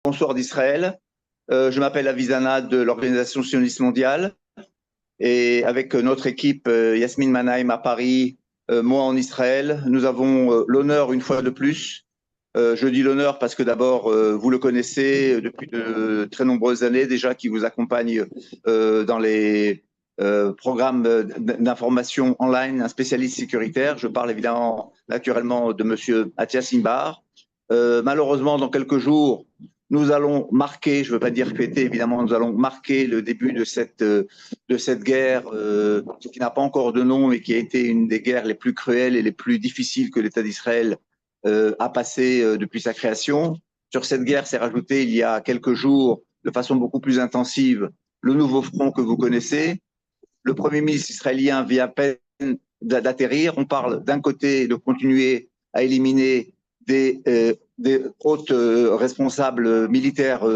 Bonsoir d'Israël. Je m'appelle Avizana de l'Organisation sioniste mondiale et avec notre équipe Yasmine Manaïm à Paris, moi en Israël, nous avons l'honneur une fois de plus. Je dis l'honneur parce que d'abord, vous le connaissez depuis de très nombreuses années déjà, qui vous accompagne dans les programmes d'information online, un spécialiste sécuritaire. Je parle évidemment naturellement de Monsieur Mathias Imbar. Malheureusement, dans quelques jours, nous allons marquer, je ne veux pas dire fêter, évidemment, nous allons marquer le début de cette guerre qui n'a pas encore de nom, mais qui a été une des guerres les plus cruelles et les plus difficiles que l'État d'Israël a passé depuis sa création. Sur cette guerre s'est rajouté il y a quelques jours, de façon beaucoup plus intensive, le nouveau front que vous connaissez. Le Premier ministre israélien vient à peine d'atterrir. On parle d'un côté de continuer à éliminer des hautes responsables militaires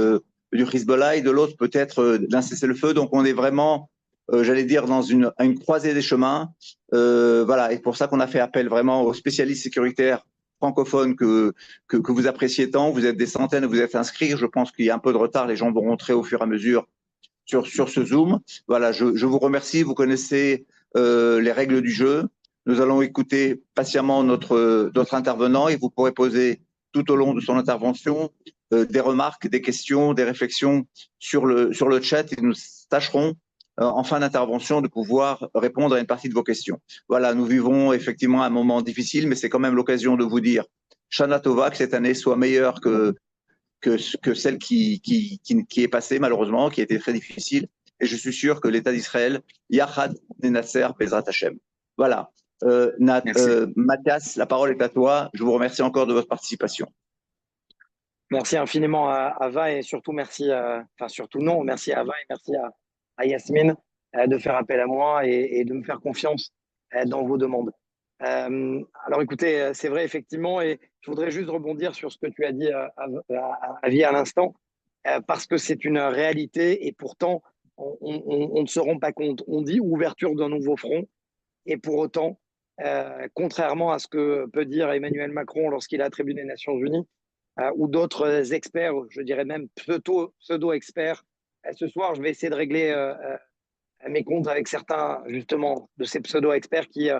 du Hezbollah et de l'autre peut-être d'un cessez-le-feu. Donc on est vraiment, j'allais dire, dans une croisée des chemins. Voilà, et pour ça qu'on a fait appel vraiment aux spécialistes sécuritaires francophones que vous appréciez tant. Vous êtes des centaines, vous êtes inscrits. Je pense qu'il y a un peu de retard. Les gens vont rentrer au fur et à mesure sur ce Zoom. Voilà, je vous remercie. Vous connaissez les règles du jeu. Nous allons écouter patiemment notre intervenant et vous pourrez poser tout au long de son intervention des remarques, des questions, des réflexions sur le chat et nous tâcherons en fin d'intervention de pouvoir répondre à une partie de vos questions. Voilà, nous vivons effectivement un moment difficile, mais c'est quand même l'occasion de vous dire Shana Tova, que cette année soit meilleure que celle qui est passée malheureusement, qui a été très difficile. Et je suis sûr que l'État d'Israël, Yachad Nenasser Bezrat Hashem. Voilà. Mathias, la parole est à toi. Je vous remercie encore de votre participation. Merci infiniment à Ava et surtout merci, enfin surtout non, merci à Ava et merci à Yasmine de faire appel à moi et de me faire confiance dans vos demandes. Alors écoutez, c'est vrai effectivement et je voudrais juste rebondir sur ce que tu as dit Avi à l'instant parce que c'est une réalité et pourtant on ne se rend pas compte. On dit ouverture d'un nouveau front et pour autant, contrairement à ce que peut dire Emmanuel Macron lorsqu'il a attribué les Nations Unies, ou d'autres experts, je dirais même pseudo-experts. Ce soir, je vais essayer de régler mes comptes avec certains, justement, de ces pseudo-experts qui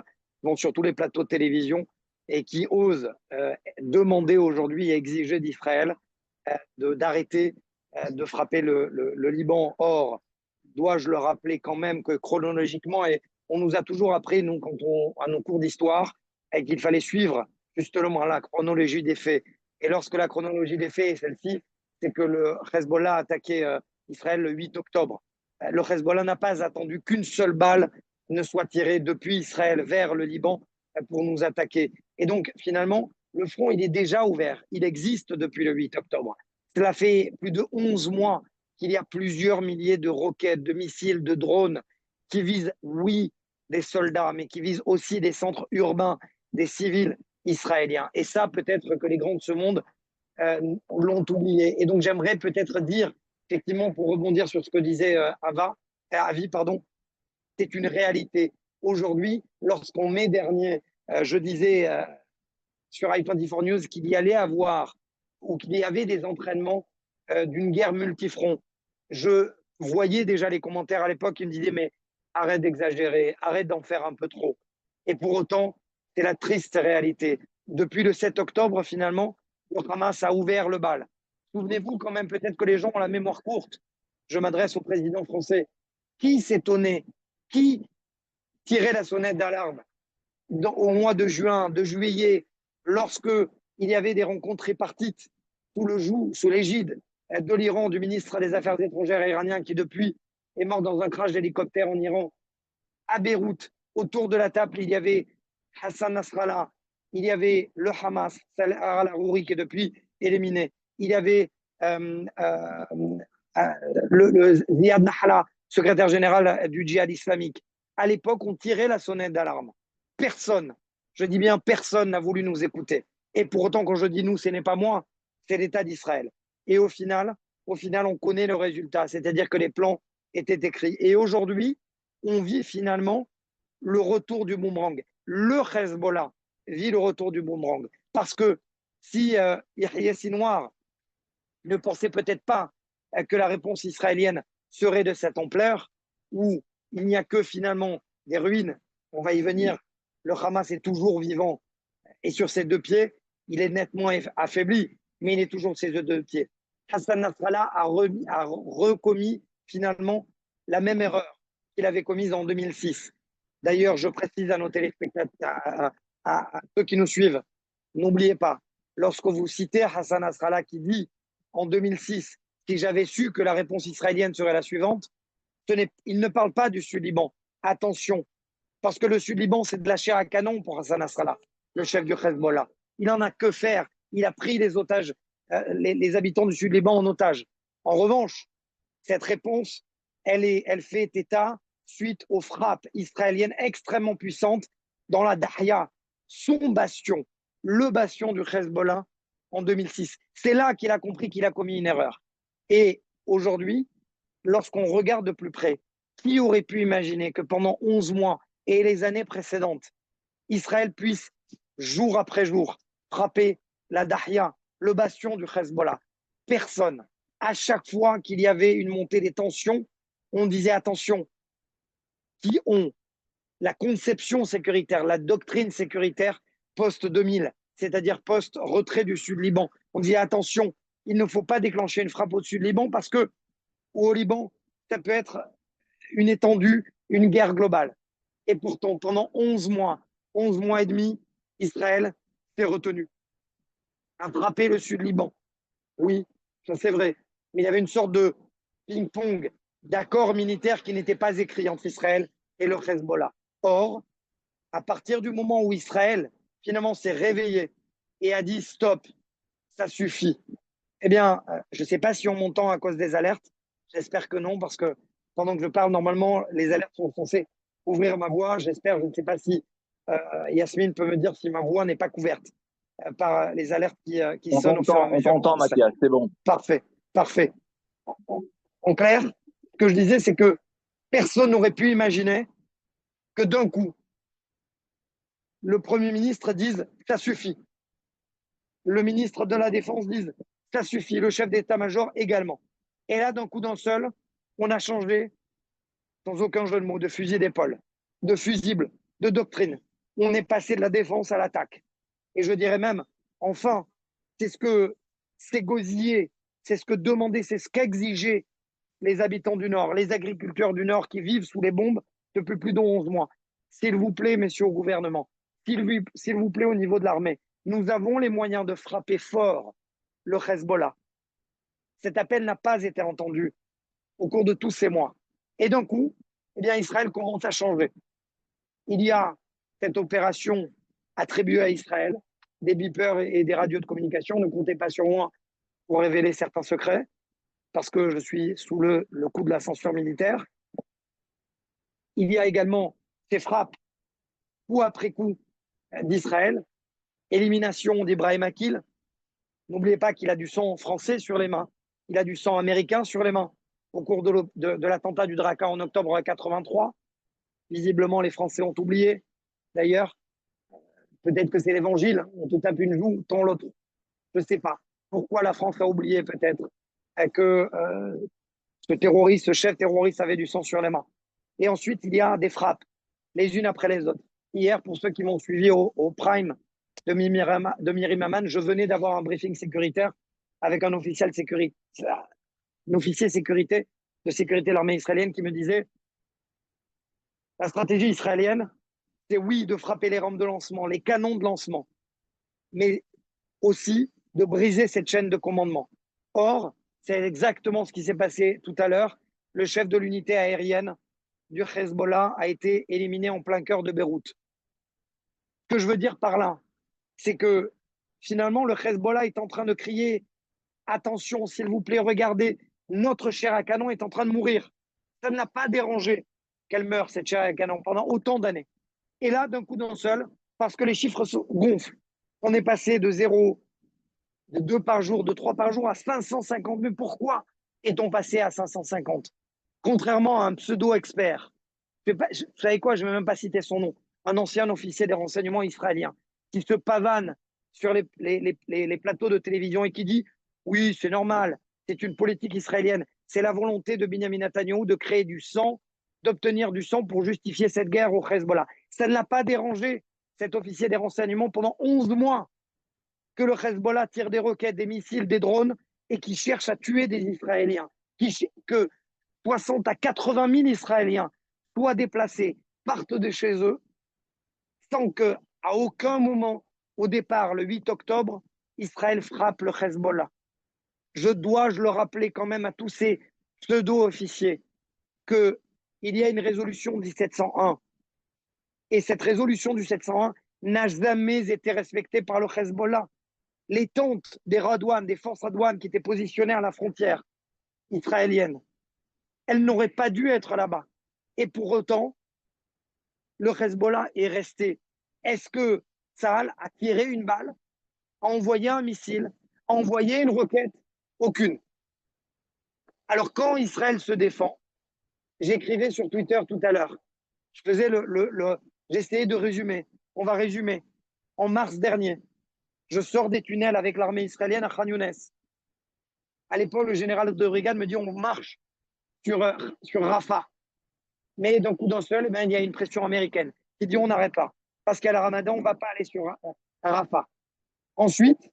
vont sur tous les plateaux de télévision et qui osent demander aujourd'hui et exiger d'Israël d'arrêter de frapper le Liban. Or, dois-je le rappeler quand même que chronologiquement, et on nous a toujours appris, nous, à nos cours d'histoire, qu'il fallait suivre justement la chronologie des faits. Et lorsque la chronologie des faits est celle-ci, c'est que le Hezbollah a attaqué Israël le 8 octobre. Le Hezbollah n'a pas attendu qu'une seule balle ne soit tirée depuis Israël vers le Liban pour nous attaquer. Et donc, finalement, le front, il est déjà ouvert. Il existe depuis le 8 octobre. Cela fait plus de 11 mois qu'il y a plusieurs milliers de roquettes, de missiles, de drones qui visent, oui, des soldats, mais qui visent aussi des centres urbains, des civils israéliens. Et ça, peut-être que les grands de ce monde l'ont oublié. Et donc, j'aimerais peut-être dire, effectivement, pour rebondir sur ce que disait Avi, pardon, c'est une réalité. Aujourd'hui, lorsqu'en mai dernier, je disais sur i24 News qu'il y allait avoir ou qu'il y avait des entraînements d'une guerre multifront, je voyais déjà les commentaires à l'époque qui me disaient mais arrête d'exagérer, arrête d'en faire un peu trop. Et pour autant, c'est la triste réalité. Depuis le 7 octobre, finalement, le Hamas a ouvert le bal. Souvenez-vous quand même, peut-être que les gens ont la mémoire courte. Je m'adresse au président français. Qui s'étonnait? Qui tirait la sonnette d'alarme au mois de juin, de juillet, lorsque il y avait des rencontres tripartites sous l'égide de l'Iran, du ministre des Affaires étrangères iranien qui depuis est mort dans un crash d'hélicoptère en Iran. À Beyrouth, autour de la table, il y avait Hassan Nasrallah, il y avait le Hamas, Saleh al-Arouri qui est depuis éliminé, il y avait le Ziad Nahla, secrétaire général du djihad islamique. À l'époque, on tirait la sonnette d'alarme. Personne, je dis bien personne, n'a voulu nous écouter. Et pour autant, quand je dis nous, ce n'est pas moi, c'est l'État d'Israël. Et au final, on connaît le résultat, c'est-à-dire que les plans étaient écrits. Et aujourd'hui, on vit finalement le retour du boomerang. Le Hezbollah vit le retour du boomerang. Parce que si Yahya Sinwar ne pensait peut-être pas que la réponse israélienne serait de cette ampleur, où il n'y a que finalement des ruines. On va y venir. Le Hamas est toujours vivant et sur ses deux pieds, il est nettement affaibli, mais il est toujours sur ses deux pieds. Hassan Nasrallah a recommis finalement la même erreur qu'il avait commise en 2006. D'ailleurs, je précise à nos téléspectateurs, à ceux qui nous suivent, n'oubliez pas, lorsque vous citez Hassan Nasrallah qui dit en 2006, si j'avais su que la réponse israélienne serait la suivante, il ne parle pas du Sud-Liban. Attention, parce que le Sud-Liban, c'est de la chair à canon pour Hassan Nasrallah, le chef du Hezbollah. Il n'en a que faire. Il a pris les otages, les habitants du Sud-Liban en otage. En revanche, cette réponse, elle fait état suite aux frappes israéliennes extrêmement puissantes dans la Dahya, son bastion, le bastion du Hezbollah en 2006. C'est là qu'il a compris qu'il a commis une erreur. Et aujourd'hui, lorsqu'on regarde de plus près, qui aurait pu imaginer que pendant 11 mois et les années précédentes, Israël puisse, jour après jour, frapper la Dahya, le bastion du Hezbollah? Personne. À chaque fois qu'il y avait une montée des tensions, on disait attention, qui ont la conception sécuritaire, la doctrine sécuritaire post-2000, c'est-à-dire post-retrait du Sud-Liban. On disait attention, il ne faut pas déclencher une frappe au Sud-Liban parce que au Liban, ça peut être une étendue, une guerre globale. Et pourtant, pendant 11 mois et demi, Israël s'est retenu à frapper le Sud-Liban. Oui, ça c'est vrai. Mais il y avait une sorte de ping-pong d'accord militaire qui n'était pas écrit entre Israël et le Hezbollah. Or, à partir du moment où Israël finalement s'est réveillé et a dit stop, ça suffit, eh bien, je ne sais pas si on m'entend à cause des alertes. J'espère que non, parce que pendant que je parle, normalement, les alertes sont censées ouvrir ma voix. J'espère, je ne sais pas si Yasmine peut me dire si ma voix n'est pas couverte par les alertes qui sonnent au fur et à mesure. On t'entend, Mathias, c'est bon. Parfait, parfait. En clair, ce que je disais, c'est que personne n'aurait pu imaginer que d'un coup, le Premier ministre dise ça suffit. Le ministre de la Défense dise ça suffit. Le chef d'état-major également. Et là, d'un coup d'un seul, on a changé, sans aucun jeu de mots, de fusil d'épaule, de fusible, de doctrine. On est passé de la défense à l'attaque. Et je dirais même, enfin, c'est ce que c'est gosillé, c'est ce que demandait, c'est ce qu'exigeaient les habitants du Nord, les agriculteurs du Nord qui vivent sous les bombes depuis plus de 11 mois. S'il vous plaît, messieurs au gouvernement, s'il vous plaît au niveau de l'armée, nous avons les moyens de frapper fort le Hezbollah. Cet appel n'a pas été entendu au cours de tous ces mois. Et d'un coup, eh bien, Israël commence à changer. Il y a cette opération attribuée à Israël, des beepers et des radios de communication. Ne comptez pas sur moi pour révéler certains secrets, parce que je suis sous le coup de la censure militaire. Il y a également ces frappes, coup après coup, d'Israël, élimination d'Ibrahim Akil. N'oubliez pas qu'il a du sang français sur les mains, il a du sang américain sur les mains. Au cours de l'attentat du Draka en octobre 83, visiblement les Français ont oublié. D'ailleurs, peut-être que c'est l'évangile, on te tape une joue, tant l'autre. Je ne sais pas. Pourquoi la France a oublié peut-être que ce terroriste, ce chef terroriste avait du sang sur les mains. Et ensuite, il y a des frappes, les unes après les autres. Hier, pour ceux qui m'ont suivi au Prime de Myrim Aman, je venais d'avoir un briefing sécuritaire avec un officier de sécurité de sécurité de l'armée israélienne qui me disait la stratégie israélienne, c'est oui de frapper les rampes de lancement, les canons de lancement, mais aussi de briser cette chaîne de commandement. Or, c'est exactement ce qui s'est passé tout à l'heure. Le chef de l'unité aérienne du Hezbollah a été éliminé en plein cœur de Beyrouth. Ce que je veux dire par là, c'est que finalement, le Hezbollah est en train de crier attention, s'il vous plaît, regardez, notre chair à canon est en train de mourir. Ça ne l'a pas dérangé qu'elle meure, cette chair à canon, pendant autant d'années. Et là, d'un coup d'un seul, parce que les chiffres gonflent, on est passé de 2 par jour, de 3 par jour à 550. Mais pourquoi est-on passé à 550? Contrairement à un pseudo-expert, vous savez quoi, je ne vais même pas citer son nom, un ancien officier des renseignements israéliens qui se pavane sur les plateaux de télévision et qui dit Oui, c'est normal. C'est une politique israélienne. C'est la volonté de Benjamin Netanyahou de créer du sang, d'obtenir du sang pour justifier cette guerre au Hezbollah. Ça ne l'a pas dérangé, cet officier des renseignements, pendant 11 mois, que le Hezbollah tire des roquettes, des missiles, des drones et qui cherche à tuer des Israéliens. Que 60 à 80 000 Israéliens soient déplacés, partent de chez eux, sans que, à aucun moment, au départ, le 8 octobre, Israël frappe le Hezbollah. Je le rappeler quand même à tous ces pseudo-officiers qu'il y a une résolution 1701 et cette résolution du 701 n'a jamais été respectée par le Hezbollah. Les tentes des Radouanes, des forces Radouanes qui étaient positionnées à la frontière israélienne, elles n'auraient pas dû être là-bas. Et pour autant, le Hezbollah est resté. Est-ce que Tsahal a tiré une balle, a envoyé un missile, a envoyé une roquette? Aucune. Alors quand Israël se défend, j'écrivais sur Twitter tout à l'heure, j'essayais de résumer. On va résumer. En mars dernier, je sors des tunnels avec l'armée israélienne à Khan Younes. À l'époque, le général de brigade me dit on marche sur Rafah. Mais d'un coup d'un seul, il y a une pression américaine qui dit on n'arrête pas. Parce qu'à la Ramadan, on ne va pas aller sur Rafah. Ensuite,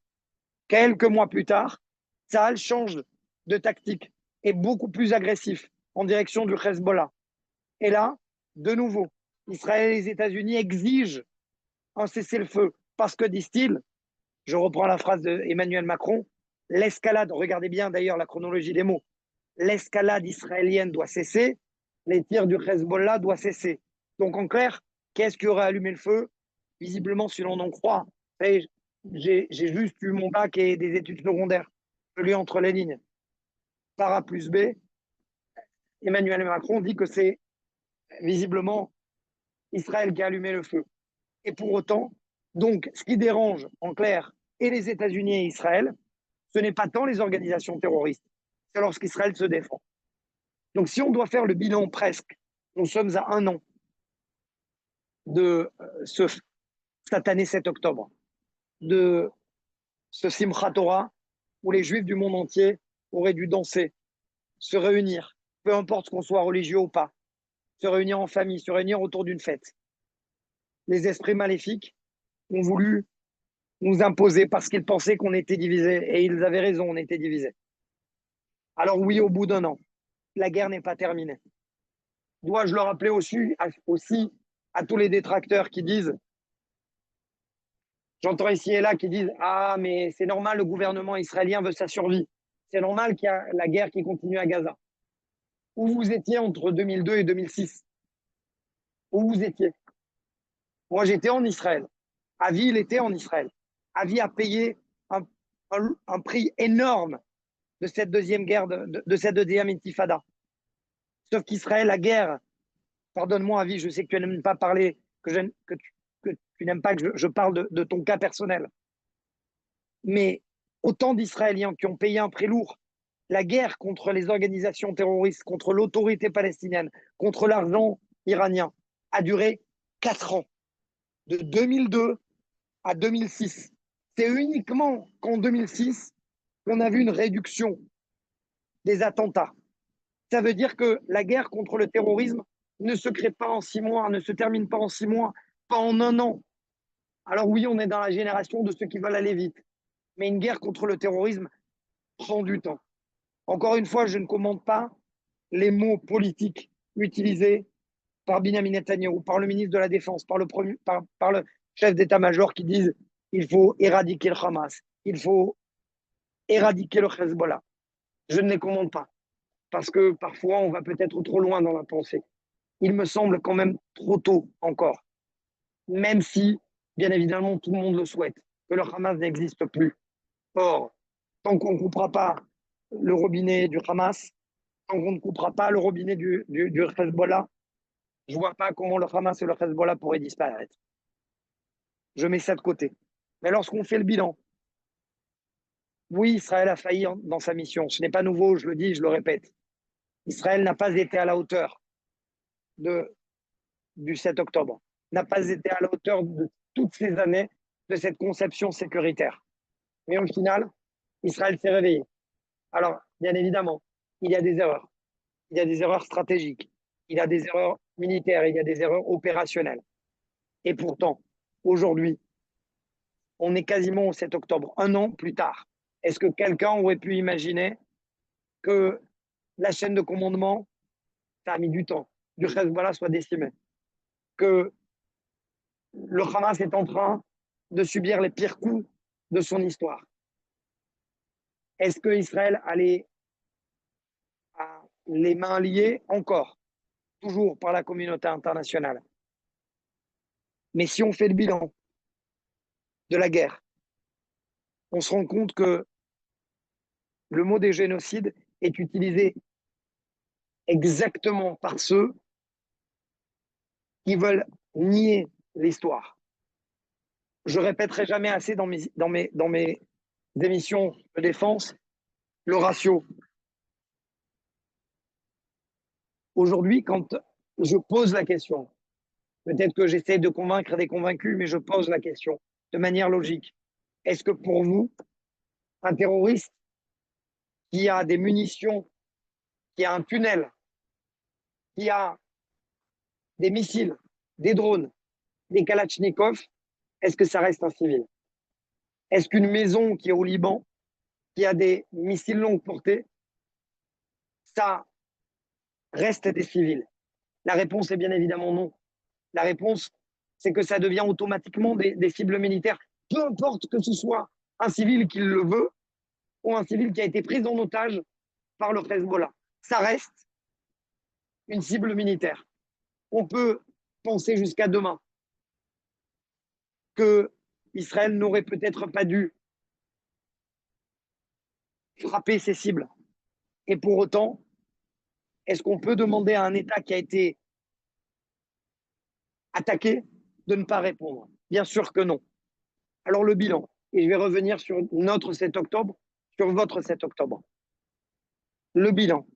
quelques mois plus tard, Tsahal change de tactique, est beaucoup plus agressif en direction du Hezbollah. Et là, de nouveau, Israël et les États-Unis exigent un cessez-le-feu parce que, disent-ils, je reprends la phrase d'Emmanuel Macron, l'escalade, regardez bien d'ailleurs la chronologie des mots, l'escalade israélienne doit cesser, les tirs du Hezbollah doivent cesser. Donc en clair, qu'est-ce qui aurait allumé le feu? Visiblement, si l'on en croit, j'ai juste eu mon bac et des études secondaires. Je lis entre les lignes. Par A plus B, Emmanuel Macron dit que c'est visiblement Israël qui a allumé le feu. Et pour autant, donc, ce qui dérange en clair et les États-Unis et Israël, ce n'est pas tant les organisations terroristes, c'est lorsqu'Israël se défend. Donc, si on doit faire le bilan presque, nous sommes à 1 an de ce satané 7 octobre, de ce Simchat Torah, où les Juifs du monde entier auraient dû danser, se réunir, peu importe qu'on soit religieux ou pas, se réunir en famille, se réunir autour d'une fête. Les esprits maléfiques ont voulu nous imposer parce qu'ils pensaient qu'on était divisés. Et ils avaient raison, on était divisés. Alors oui, au bout d'1 an, la guerre n'est pas terminée. Dois-je le rappeler aussi à tous les détracteurs qui disent, j'entends ici et là qui disent, ah mais c'est normal, le gouvernement israélien veut sa survie. C'est normal qu'il y a la guerre qui continue à Gaza. Où vous étiez entre 2002 et 2006? Où vous étiez? Moi, j'étais en Israël. Avi, il était en Israël. Avi a payé un prix énorme de cette deuxième guerre, de cette deuxième intifada. Sauf qu'Israël, la guerre, pardonne-moi, Avi, je sais que tu n'aimes pas parler, que tu n'aimes pas que je parle de ton cas personnel. Mais autant d'Israéliens qui ont payé un prix lourd, la guerre contre les organisations terroristes, contre l'autorité palestinienne, contre l'argent iranien, a duré 4 ans, de 2002 à 2006. C'est uniquement qu'en 2006 qu'on a vu une réduction des attentats. Ça veut dire que la guerre contre le terrorisme ne se crée pas en 6 mois, ne se termine pas en 6 mois, pas en 1 an. Alors oui, on est dans la génération de ceux qui veulent aller vite. Mais une guerre contre le terrorisme prend du temps. Encore une fois, je ne commente pas les mots politiques utilisés par Benjamin Netanyahou, par le ministre de la Défense, par le chef d'état-major qui disent il faut éradiquer le Hamas, il faut éradiquer le Hezbollah. Je ne les commente pas, parce que parfois on va peut-être trop loin dans la pensée. Il me semble quand même trop tôt encore, même si, bien évidemment, tout le monde le souhaite, que le Hamas n'existe plus. Or, tant qu'on ne coupera pas le robinet du Hamas, tant qu'on ne coupera pas le robinet du Hezbollah, je ne vois pas comment le Hamas et le Hezbollah pourraient disparaître. Je mets ça de côté. Mais lorsqu'on fait le bilan, oui, Israël a failli dans sa mission. Ce n'est pas nouveau, je le dis, je le répète. Israël n'a pas été à la hauteur du 7 octobre, n'a pas été à la hauteur de toutes ces années de cette conception sécuritaire. Mais au final, Israël s'est réveillé. Alors, bien évidemment, il y a des erreurs. Il y a des erreurs stratégiques. Il y a des erreurs militaires. Il y a des erreurs opérationnelles. Et pourtant, aujourd'hui, on est quasiment au 7 octobre, un an plus tard. Est-ce que quelqu'un aurait pu imaginer que la chaîne de commandement, ça a mis du temps, du Hezbollah soit décimée, que le Hamas est en train de subir les pires coups de son histoire? Est-ce que Israël allait à les mains liées encore, toujours par la communauté internationale? Mais si on fait le bilan de la guerre, on se rend compte que le mot des génocides est utilisé exactement par ceux qui veulent nier l'histoire. Je répéterai jamais assez dans mes émissions de défense le ratio. Aujourd'hui, quand je pose la question, peut-être que j'essaie de convaincre des convaincus, mais je pose la question de manière logique. Est-ce que pour vous, un terroriste qui a des munitions, qui a un tunnel, qui a des missiles, des drones, des kalachnikovs, est-ce que ça reste un civil? Est-ce qu'une maison qui est au Liban, qui a des missiles longue portée, ça reste des civils? La réponse est bien évidemment non. La réponse, c'est que ça devient automatiquement des cibles militaires, peu importe que ce soit un civil qui le veut ou un civil qui a été pris en otage par le Hezbollah. Ça reste une cible militaire. On peut penser jusqu'à demain que Israël n'aurait peut-être pas dû frapper ces cibles. Et pour autant, est-ce qu'on peut demander à un État qui a été attaqué de ne pas répondre? Bien sûr que non. Alors le bilan, et je vais revenir sur notre 7 octobre, sur votre 7 octobre. Le bilan,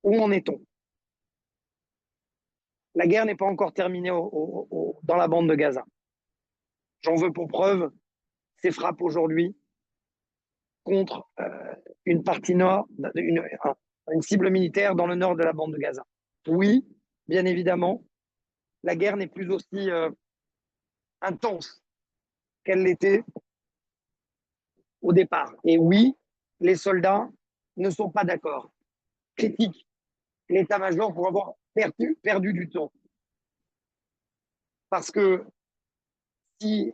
où en est-on? La guerre n'est pas encore terminée dans la bande de Gaza. J'en veux pour preuve ces frappes aujourd'hui contre une partie nord, une cible militaire dans le nord de la bande de Gaza. Oui, bien évidemment, la guerre n'est plus aussi intense qu'elle l'était au départ. Et oui, les soldats ne sont pas d'accord, critiquent l'état-major pour avoir perdu du temps. Parce que si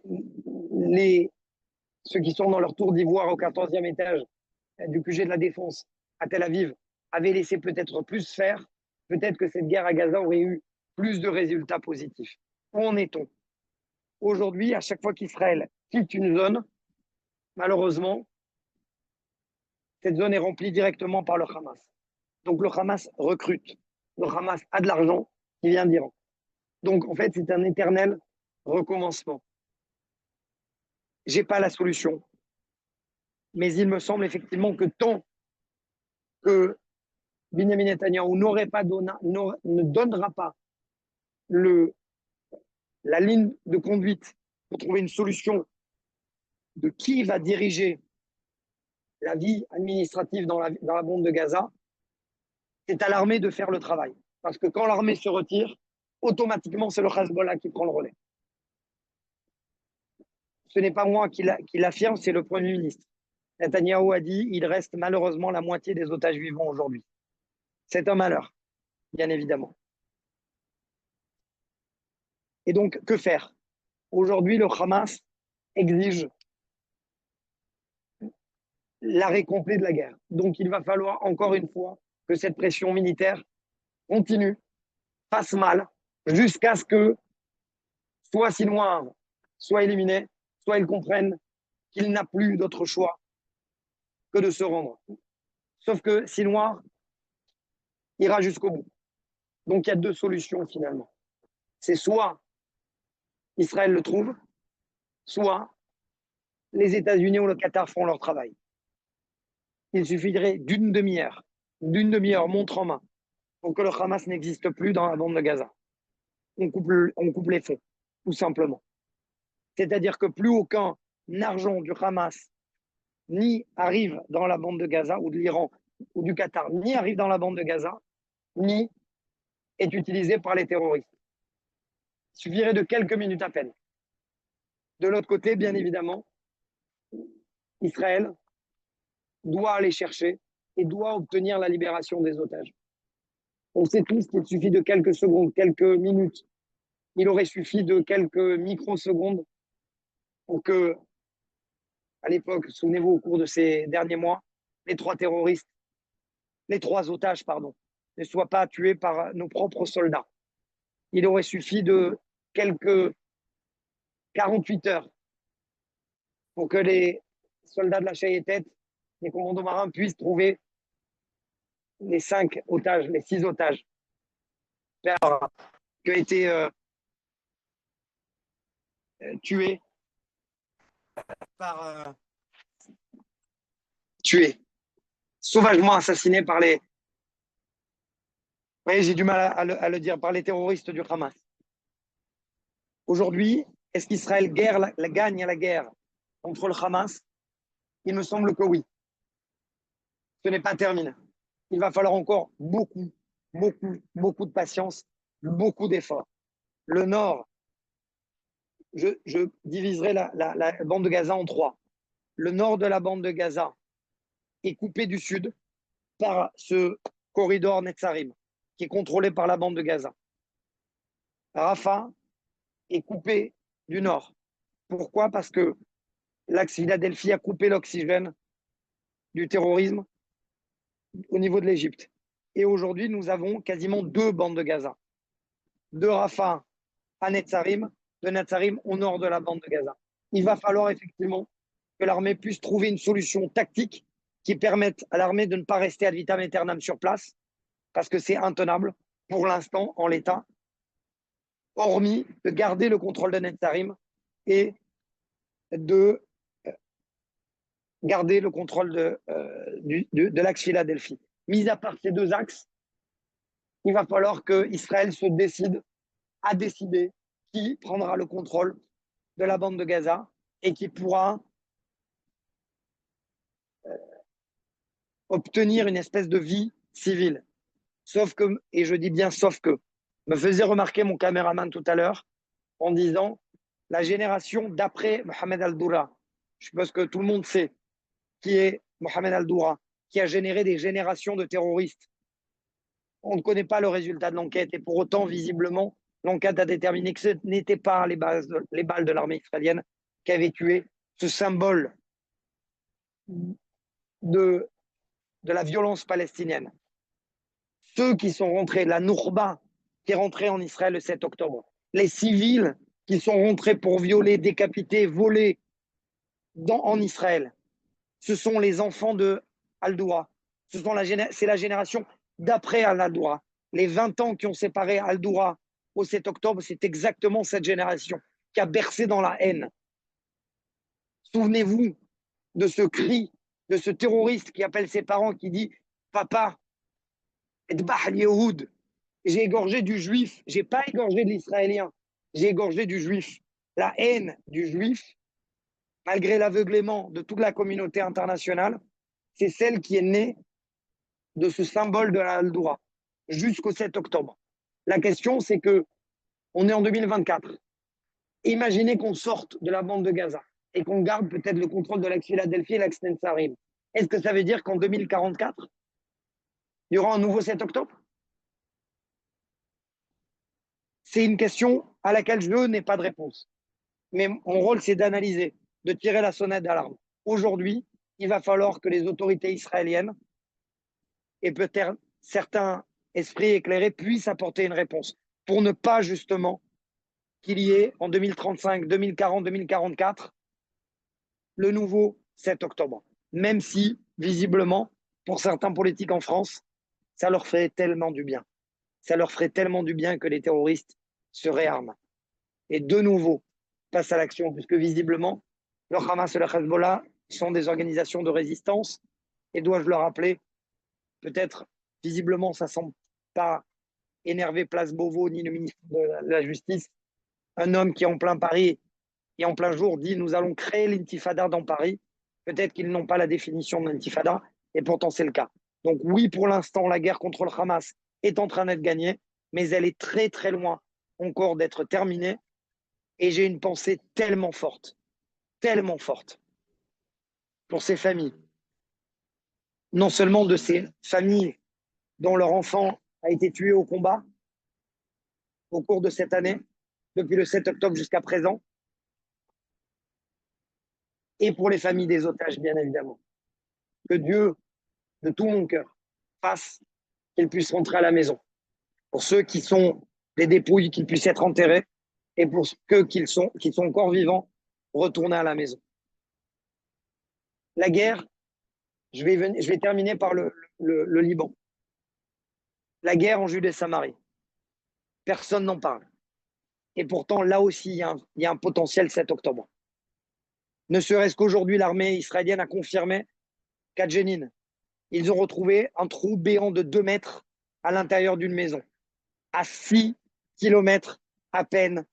ceux qui sont dans leur tour d'ivoire au 14e étage du QG de la Défense à Tel Aviv avaient laissé peut-être plus faire, peut-être que cette guerre à Gaza aurait eu plus de résultats positifs. Où en est-on? Aujourd'hui, à chaque fois qu'Israël quitte une zone, malheureusement, cette zone est remplie directement par le Hamas. Donc le Hamas recrute. Le Hamas a de l'argent qui vient d'Iran. Donc en fait, c'est un éternel recommencement. Je n'ai pas la solution. Mais il me semble effectivement que tant que Benjamin Netanyahu ne donnera pas la ligne de conduite pour trouver une solution de qui va diriger la vie administrative dans la bande de Gaza, c'est à l'armée de faire le travail. Parce que quand l'armée se retire, automatiquement, c'est le Hezbollah qui prend le relais. Ce n'est pas moi qui l'affirme, c'est le Premier ministre. Netanyahou a dit il reste malheureusement la moitié des otages vivants aujourd'hui. C'est un malheur, bien évidemment. Et donc, que faire? Aujourd'hui, le Hamas exige l'arrêt complet de la guerre. Donc, il va falloir encore une fois que cette pression militaire continue, fasse mal, jusqu'à ce que soit Sinwar soit éliminé, soit ils comprennent qu'il n'a plus d'autre choix que de se rendre. Sauf que Sinwar ira jusqu'au bout. Donc, il y a deux solutions finalement. C'est soit Israël le trouve, soit les États-Unis ou le Qatar font leur travail. Il suffirait d'une demi-heure montre en main, pour que le Hamas n'existe plus dans la bande de Gaza. On coupe les fonds, tout simplement. C'est-à-dire que plus aucun argent du Hamas ni arrive dans la bande de Gaza ou de l'Iran ou du Qatar, ni arrive dans la bande de Gaza, ni est utilisé par les terroristes. Il suffirait de quelques minutes à peine. De l'autre côté, bien évidemment, Israël doit aller chercher et doit obtenir la libération des otages. On sait tous qu'il suffit de quelques secondes, quelques minutes. Il aurait suffi de quelques microsecondes pour que, à l'époque, souvenez-vous, au cours de ces derniers mois, les trois otages, ne soient pas tués par nos propres soldats. Il aurait suffi de quelques 48 heures pour que les soldats de la Chaïetet, les commandos marins, puissent trouver les 6 otages qui ont été tués sauvagement assassinés par les. Oui, j'ai du mal à le dire, par les terroristes du Hamas. Aujourd'hui, est-ce qu'Israël gagne la guerre contre le Hamas? Il me semble que oui. Ce n'est pas terminé. Il va falloir encore beaucoup de patience, beaucoup d'efforts. Le Nord, je diviserai la bande de Gaza en 3. Le nord de la bande de Gaza est coupé du sud par ce corridor Netzarim, qui est contrôlé par la bande de Gaza. Rafah est coupé du nord. Pourquoi? Parce que l'axe Philadelphie a coupé l'oxygène du terrorisme au niveau de l'Égypte. Et aujourd'hui, nous avons quasiment 2 bandes de Gaza. De Rafah à Netzarim, de Netzarim au nord de la bande de Gaza. Il va falloir effectivement que l'armée puisse trouver une solution tactique qui permette à l'armée de ne pas rester ad vitam aeternam sur place, parce que c'est intenable pour l'instant en l'état, hormis de garder le contrôle de Netzarim et de garder le contrôle de l'axe Philadelphie. Mis à part ces 2 axes, il va falloir que Israël se décide à décider qui prendra le contrôle de la bande de Gaza et qui pourra obtenir une espèce de vie civile. Sauf que, et je dis bien sauf que, me faisait remarquer mon caméraman tout à l'heure en disant la génération d'après Mohamed Al-Doura. Je suppose que tout le monde sait qui est Mohamed Al-Doura, qui a généré des générations de terroristes. On ne connaît pas le résultat de l'enquête et pour autant, visiblement, l'enquête a déterminé que ce n'étaient pas les balles de l'armée israélienne qui avaient tué ce symbole de la violence palestinienne. Ceux qui sont rentrés, la Nourba qui est rentrée en Israël le 7 octobre, les civils qui sont rentrés pour violer, décapiter, voler en Israël, ce sont les enfants de Al-Doura. C'est la génération d'après Al-Doura. Les 20 ans qui ont séparé Al-Doura au 7 octobre, c'est exactement cette génération qui a bercé dans la haine. Souvenez-vous de ce cri, de ce terroriste qui appelle ses parents, qui dit « Papa, Edbah al-Yehoud ». J'ai égorgé du juif, j'ai pas égorgé de l'israélien, j'ai égorgé du juif. La haine du juif, malgré l'aveuglement de toute la communauté internationale, c'est celle qui est née de ce symbole de la Al-Doura jusqu'au 7 octobre. La question, c'est que on est en 2024. Imaginez qu'on sorte de la bande de Gaza et qu'on garde peut-être le contrôle de l'axe Philadelphie et l'axe Netzarim. Est-ce que ça veut dire qu'en 2044, il y aura un nouveau 7 octobre? C'est une question à laquelle je n'ai pas de réponse. Mais mon rôle, c'est d'analyser, de tirer la sonnette d'alarme. Aujourd'hui, il va falloir que les autorités israéliennes et peut-être certains esprits éclairés puissent apporter une réponse pour ne pas justement qu'il y ait en 2035, 2040, 2044 le nouveau 7 octobre. Même si, visiblement, pour certains politiques en France, ça leur ferait tellement du bien. Ça leur ferait tellement du bien que les terroristes se réarment. Et de nouveau, passent à l'action, puisque visiblement, le Hamas et le Hezbollah sont des organisations de résistance. Et dois-je le rappeler, peut-être, visiblement, ça ne semble pas énerver Place Beauvau ni le ministre de la Justice. Un homme qui est en plein Paris et en plein jour dit « Nous allons créer l'intifada dans Paris ». Peut-être qu'ils n'ont pas la définition de l'intifada, et pourtant c'est le cas. Donc oui, pour l'instant, la guerre contre le Hamas est en train d'être gagnée, mais elle est très très loin encore d'être terminée. Et j'ai une pensée tellement forte pour ces familles. Non seulement de ces familles dont leur enfant a été tué au combat au cours de cette année, depuis le 7 octobre jusqu'à présent, et pour les familles des otages, bien évidemment. Que Dieu, de tout mon cœur, fasse qu'ils puissent rentrer à la maison. Pour ceux qui sont des dépouilles, qu'ils puissent être enterrés, et pour ceux qui sont encore vivants, retourner à la maison. La guerre, je vais terminer par le Liban. La guerre en Judée-Samarie. Personne n'en parle. Et pourtant, là aussi, il y a un potentiel 7 octobre. Ne serait-ce qu'aujourd'hui, l'armée israélienne a confirmé qu'à Jenin, ils ont retrouvé un trou béant de 2 mètres à l'intérieur d'une maison, à 6 kilomètres à peine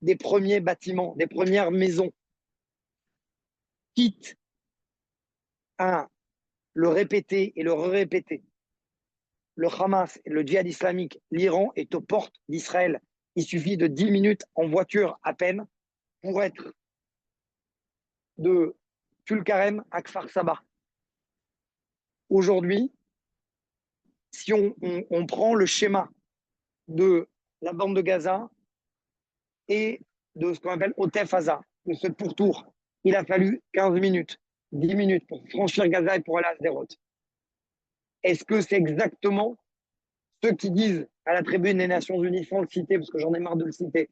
des premiers bâtiments, des premières maisons. Quitte à le répéter et le répéter, le Hamas, le djihad islamique, l'Iran est aux portes d'Israël. Il suffit de 10 minutes en voiture à peine pour être de Tulkarem à Kfar Saba. Aujourd'hui, si on prend le schéma de la bande de Gaza et de ce qu'on appelle Otef Haza, de ce pourtour, il a fallu 15 minutes, 10 minutes pour franchir Gaza et pour aller à Sderot. Est-ce que c'est exactement ceux qui disent à la tribune des Nations Unies, sans le citer, parce que j'en ai marre de le citer,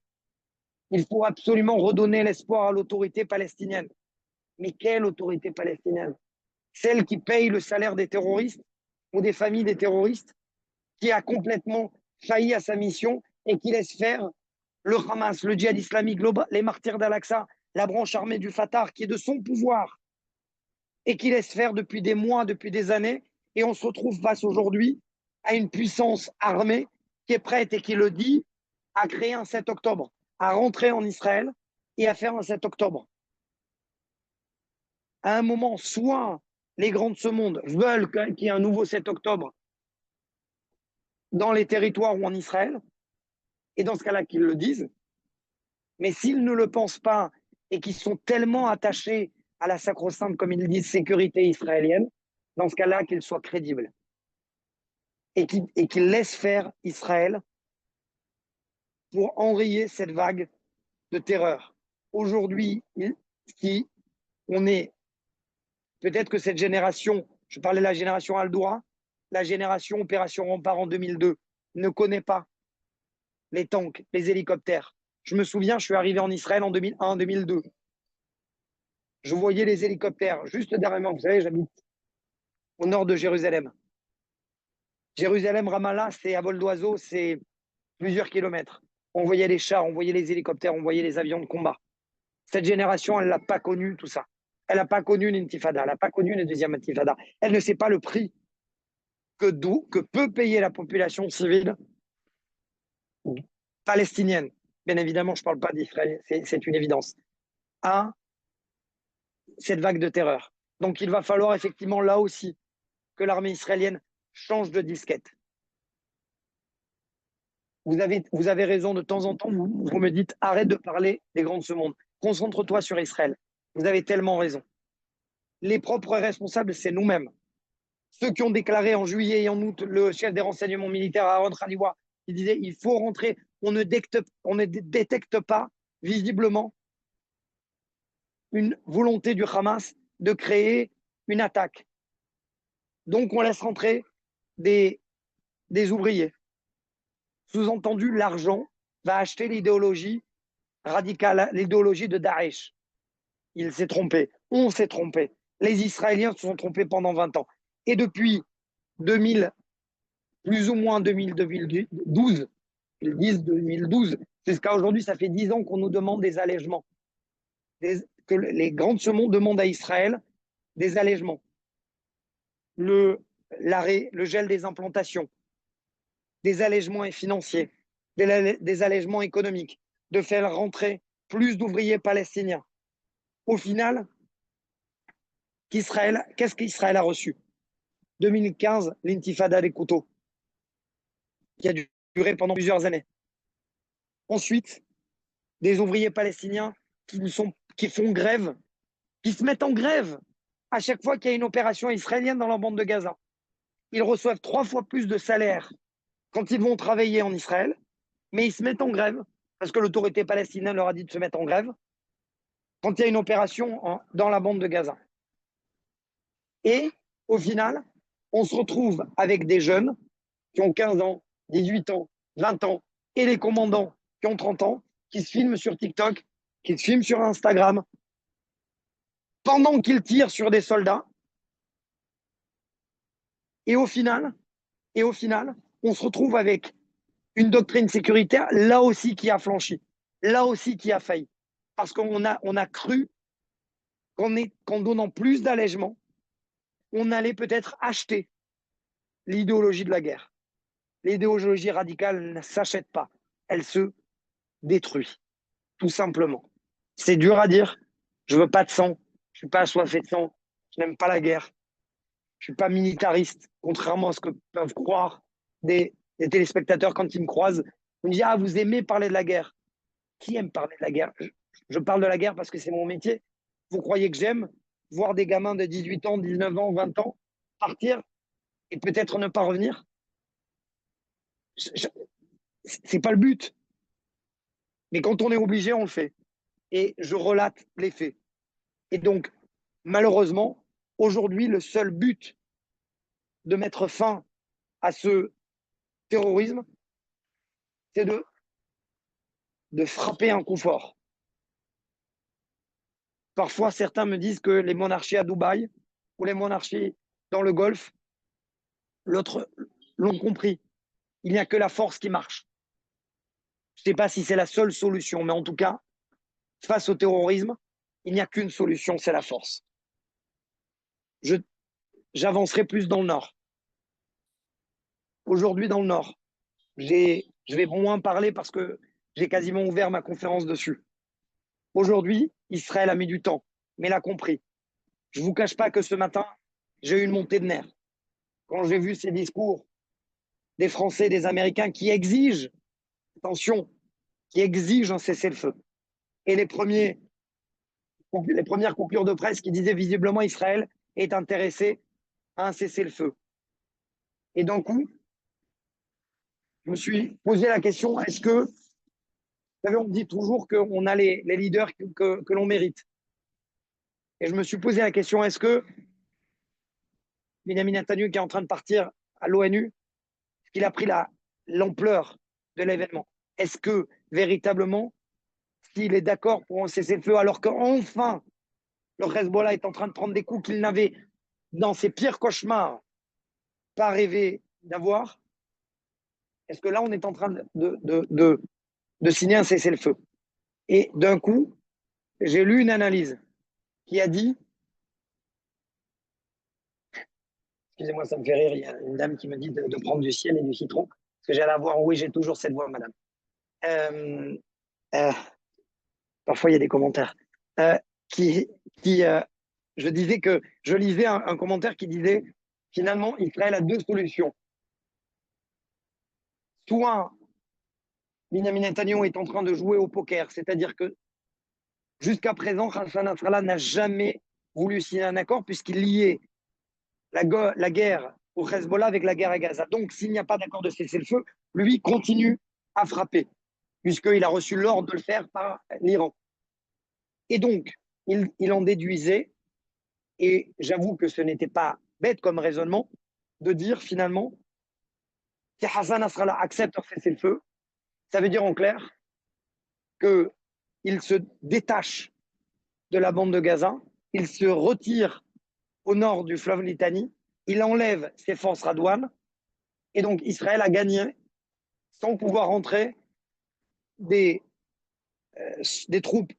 il faut absolument redonner l'espoir à l'autorité palestinienne. Mais quelle autorité palestinienne? Celle qui paye le salaire des terroristes ou des familles des terroristes, qui a complètement failli à sa mission et qui laisse faire le Hamas, le djihad islamique, les martyrs d'Al-Aqsa, la branche armée du Fatah, qui est de son pouvoir et qui laisse faire depuis des mois, depuis des années. Et on se retrouve face aujourd'hui à une puissance armée qui est prête et qui le dit à créer un 7 octobre, à rentrer en Israël et à faire un 7 octobre. À un moment, soit les grands de ce monde veulent qu'il y ait un nouveau 7 octobre dans les territoires ou en Israël, et dans ce cas-là qu'ils le disent, mais s'ils ne le pensent pas et qu'ils sont tellement attachés à la sacro-sainte, comme ils disent, sécurité israélienne, dans ce cas-là qu'ils soient crédibles et qu'ils laissent faire Israël pour enrayer cette vague de terreur. Aujourd'hui, si on est, peut-être que cette génération, je parlais de la génération Al-Doura, la génération Opération Rempart en 2002, ne connaît pas les tanks, les hélicoptères. Je me souviens, je suis arrivé en Israël en 2001, 2002. Je voyais les hélicoptères juste derrière moi. Vous savez, j'habite au nord de Jérusalem. Jérusalem-Ramallah, c'est à vol d'oiseau, c'est plusieurs kilomètres. On voyait les chars, on voyait les hélicoptères, on voyait les avions de combat. Cette génération, elle n'a pas connu tout ça. Elle n'a pas connu l'intifada, elle n'a pas connu la deuxième intifada. Elle ne sait pas le prix que peut payer la population civile palestinienne. Bien évidemment, je ne parle pas d'Israël, c'est une évidence. À cette vague de terreur. Donc il va falloir effectivement là aussi que l'armée israélienne change de disquette. Vous avez raison, de temps en temps, vous me dites arrête de parler des grands de ce monde. Concentre-toi sur Israël. Vous avez tellement raison. Les propres responsables, c'est nous-mêmes. Ceux qui ont déclaré en juillet et en août, le chef des renseignements militaires, Aaron Khaliwa, il disait il faut rentrer. On ne détecte pas visiblement une volonté du Hamas de créer une attaque. Donc on laisse rentrer des ouvriers. Sous-entendu, l'argent va acheter l'idéologie radicale, l'idéologie de Daesh. Il s'est trompé, on s'est trompé. Les Israéliens se sont trompés pendant 20 ans. Et depuis 2000, plus ou moins 2012, ils disent 2012, jusqu'à aujourd'hui, ça fait 10 ans qu'on nous demande des allègements. Que les grands de ce monde demandent à Israël des allègements. L'arrêt, le gel des implantations, des allègements financiers, des allègements économiques, de faire rentrer plus d'ouvriers palestiniens. Au final, qu'est-ce qu'Israël a reçu? 2015, l'intifada des couteaux, qui a duré pendant plusieurs années. Ensuite, des ouvriers palestiniens qui font grève, qui se mettent en grève à chaque fois qu'il y a une opération israélienne dans la bande de Gaza. Ils reçoivent 3 fois plus de salaire quand ils vont travailler en Israël, mais ils se mettent en grève parce que l'autorité palestinienne leur a dit de se mettre en grève quand il y a une opération dans la bande de Gaza. Et au final, on se retrouve avec des jeunes qui ont 15 ans, 18 ans, 20 ans, et les commandants qui ont 30 ans, qui se filment sur TikTok, qui se filment sur Instagram, pendant qu'ils tirent sur des soldats. Et au final, on se retrouve avec une doctrine sécuritaire, là aussi, qui a flanchi, là aussi, qui a failli. Parce qu'on a cru qu'en donnant plus d'allègement, on allait peut-être acheter l'idéologie de la guerre. L'idéologie radicale ne s'achète pas, elle se détruit, tout simplement. C'est dur à dire, je veux pas de sang, je suis pas assoiffé de sang, je n'aime pas la guerre, je suis pas militariste, contrairement à ce que peuvent croire des téléspectateurs quand ils me croisent. Ils me disent, ah, vous aimez parler de la guerre. Qui aime parler de la guerre? Je parle de la guerre parce que c'est mon métier. Vous croyez que j'aime voir des gamins de 18 ans, 19 ans, 20 ans partir et peut-être ne pas revenir? C'est pas le but. Mais quand on est obligé, on le fait. Et je relate les faits. Et donc, malheureusement, aujourd'hui, le seul but de mettre fin à ce terrorisme, c'est de frapper un coup fort. Parfois, certains me disent que les monarchies à Dubaï ou les monarchies dans le Golfe, l'autre l'ont compris. Il n'y a que la force qui marche. Je ne sais pas si c'est la seule solution, mais en tout cas, face au terrorisme, il n'y a qu'une solution, c'est la force. J'avancerai plus dans le Nord. Aujourd'hui, dans le Nord, je vais moins parler parce que j'ai quasiment ouvert ma conférence dessus. Aujourd'hui, Israël a mis du temps, mais l'a compris. Je ne vous cache pas que ce matin, j'ai eu une montée de nerfs. Quand j'ai vu ces discours des Français, des Américains qui exigent, attention, qui exigent un cessez-le-feu. Et les premières coupures de presse qui disaient visiblement Israël est intéressé à un cessez-le-feu. Et d'un coup, je me suis posé la question, est-ce que, vous savez, on dit toujours qu'on a les leaders que l'on mérite. Et je me suis posé la question, est-ce que Benjamin Netanyahu, qui est en train de partir à l'ONU, est-ce qu'il a pris l'ampleur de l'événement? Est-ce que, véritablement, s'il est d'accord pour un cessez-le-feu, alors qu'enfin, le Hezbollah est en train de prendre des coups qu'il n'avait, dans ses pires cauchemars, pas rêvé d'avoir, est-ce que là, on est en train de signer un cessez-le-feu? Et d'un coup, j'ai lu une analyse qui a dit, excusez-moi, ça me fait rire, il y a une dame qui me dit de prendre du ciel et du citron, parce que j'allais avoir, oui, j'ai toujours cette voix, madame. Euh, Parfois, il y a des commentaires. Euh, qui, je disais que je lisais un commentaire qui disait, finalement, Israël a 2 solutions. Soit Benjamin Netanyahu est en train de jouer au poker, c'est-à-dire que jusqu'à présent, Hassan Nasrallah n'a jamais voulu signer un accord puisqu'il liait la guerre au Hezbollah avec la guerre à Gaza. Donc, s'il n'y a pas d'accord de cessez-le-feu, lui continue à frapper, puisqu'il a reçu l'ordre de le faire par l'Iran. Et donc, il en déduisait, et j'avoue que ce n'était pas bête comme raisonnement, de dire finalement, si Hassan Nasrallah accepte un cessez-le-feu, ça veut dire en clair qu'il se détache de la bande de Gaza, il se retire au nord du fleuve Litanie, il enlève ses forces Radouane, et donc Israël a gagné sans pouvoir rentrer des troupes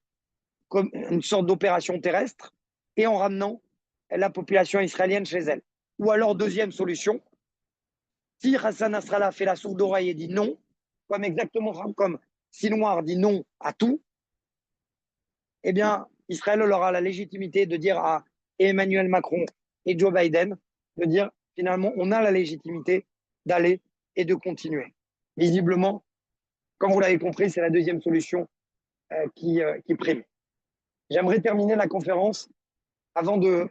comme une sorte d'opération terrestre et en ramenant la population israélienne chez elle. Ou alors, deuxième solution, si Hassan Nasrallah fait la sourde oreille et dit non, exactement comme Sinwar dit non à tout, eh bien, Israël aura la légitimité de dire à et Emmanuel Macron et Joe Biden, de dire finalement on a la légitimité d'aller et de continuer. Visiblement, comme vous l'avez compris, c'est la deuxième solution qui prime. J'aimerais terminer la conférence avant de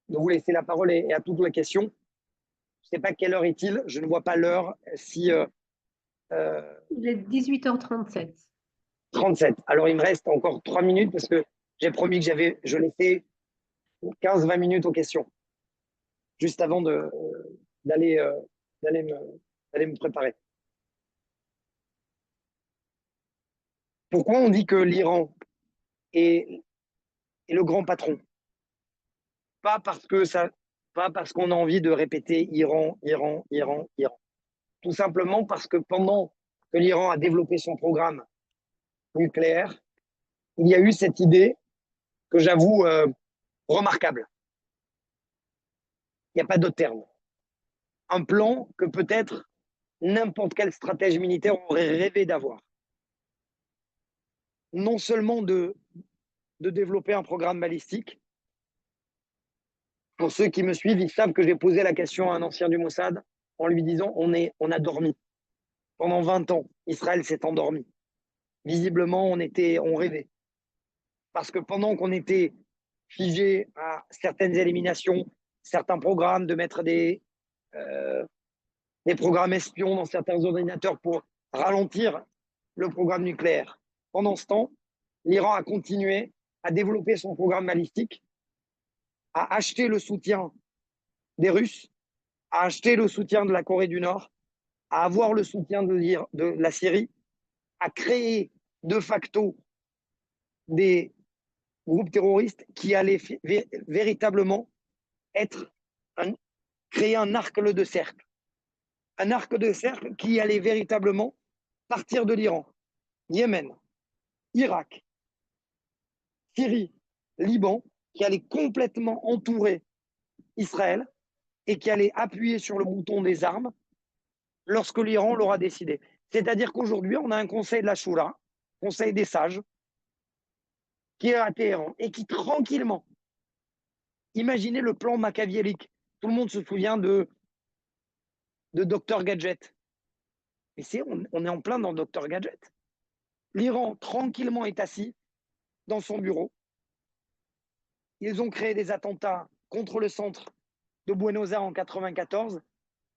vous laisser la parole et à toutes les questions. Je ne sais pas quelle heure est-il, je ne vois pas l'heure. Si, Il est 18h37. 37. Alors, il me reste encore 3 minutes parce que j'ai promis que je laissais 15-20 minutes aux questions, juste avant d'aller me préparer. Pourquoi on dit que l'Iran est le grand patron? Pas parce qu'on a envie de répéter Iran, Iran, Iran, Iran. Tout simplement parce que pendant que l'Iran a développé son programme nucléaire, il y a eu cette idée que j'avoue remarquable. Il n'y a pas d'autre terme. Un plan que peut-être n'importe quel stratège militaire aurait rêvé d'avoir. Non seulement de développer un programme balistique. Pour ceux qui me suivent, ils savent que j'ai posé la question à un ancien du Mossad en lui disant on a dormi. Pendant 20 ans, Israël s'est endormi. Visiblement, on rêvait. Parce que pendant qu'on était figé à certaines éliminations, certains programmes, de mettre des programmes espions dans certains ordinateurs pour ralentir le programme nucléaire. Pendant ce temps, l'Iran a continué à développer son programme balistique, à acheter le soutien des Russes, à acheter le soutien de la Corée du Nord, à avoir le soutien de la Syrie, à créer de facto des groupes terroristes qui allaient véritablement créer un arc de cercle. Un arc de cercle qui allait véritablement partir de l'Iran, Yémen, Irak, Syrie, Liban, qui allait complètement entourer Israël et qui allait appuyer sur le bouton des armes lorsque l'Iran l'aura décidé. C'est-à-dire qu'aujourd'hui, on a un conseil de la Shura, conseil des sages, qui est à Téhéran et qui tranquillement, imaginez le plan machiavélique. Tout le monde se souvient de Dr Gadget. Mais on est en plein dans Dr Gadget. L'Iran, tranquillement, est assis dans son bureau. Ils ont créé des attentats contre le centre de Buenos Aires en 1994.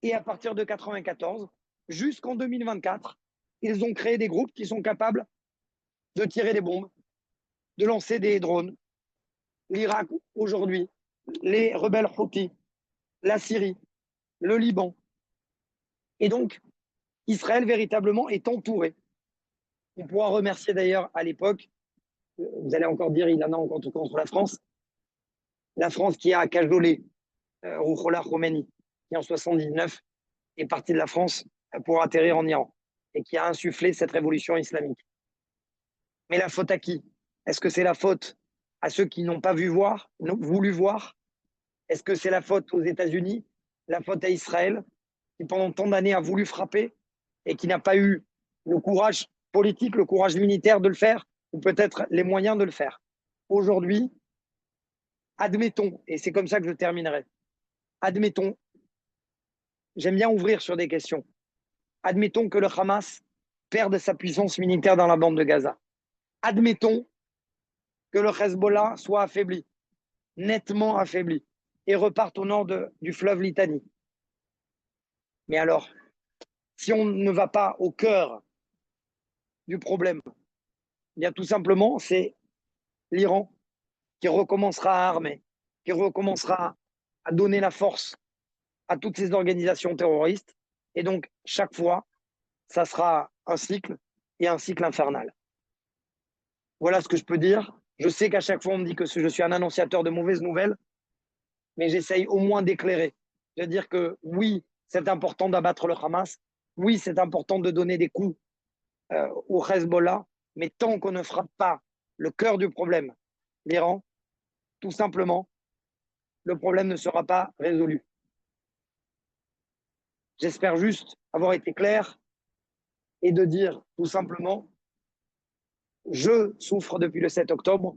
Et à partir de 1994, jusqu'en 2024, ils ont créé des groupes qui sont capables de tirer des bombes, de lancer des drones. L'Irak, aujourd'hui, les rebelles Houthis, la Syrie, le Liban. Et donc, Israël, véritablement, est entouré. On pourra remercier d'ailleurs à l'époque, vous allez encore dire, il en a encore tout contre la France qui a cajolé Rouhollah Khomeini, qui en 1979 est parti de la France pour atterrir en Iran et qui a insufflé cette révolution islamique. Mais la faute à qui? Est-ce que c'est la faute à ceux qui n'ont pas voulu voir? Est-ce que c'est la faute aux États-Unis? La faute à Israël, qui pendant tant d'années a voulu frapper et qui n'a pas eu le courage politique, le courage militaire de le faire, ou peut-être les moyens de le faire. Aujourd'hui, admettons, et c'est comme ça que je terminerai, admettons, j'aime bien ouvrir sur des questions, admettons que le Hamas perde sa puissance militaire dans la bande de Gaza. Admettons que le Hezbollah soit affaibli, nettement affaibli, et reparte au nord du fleuve Litanie. Mais alors, si on ne va pas au cœur du problème, eh bien tout simplement, c'est l'Iran qui recommencera à armer, qui recommencera à donner la force à toutes ces organisations terroristes. Et donc, chaque fois, ça sera un cycle et un cycle infernal. Voilà ce que je peux dire. Je sais qu'à chaque fois, on me dit que je suis un annonciateur de mauvaises nouvelles, mais j'essaye au moins d'éclairer. De dire que oui, c'est important d'abattre le Hamas. Oui, c'est important de donner des coups au Hezbollah, mais tant qu'on ne frappe pas le cœur du problème, l'Iran, tout simplement, le problème ne sera pas résolu. J'espère juste avoir été clair et de dire tout simplement, je souffre depuis le 7 octobre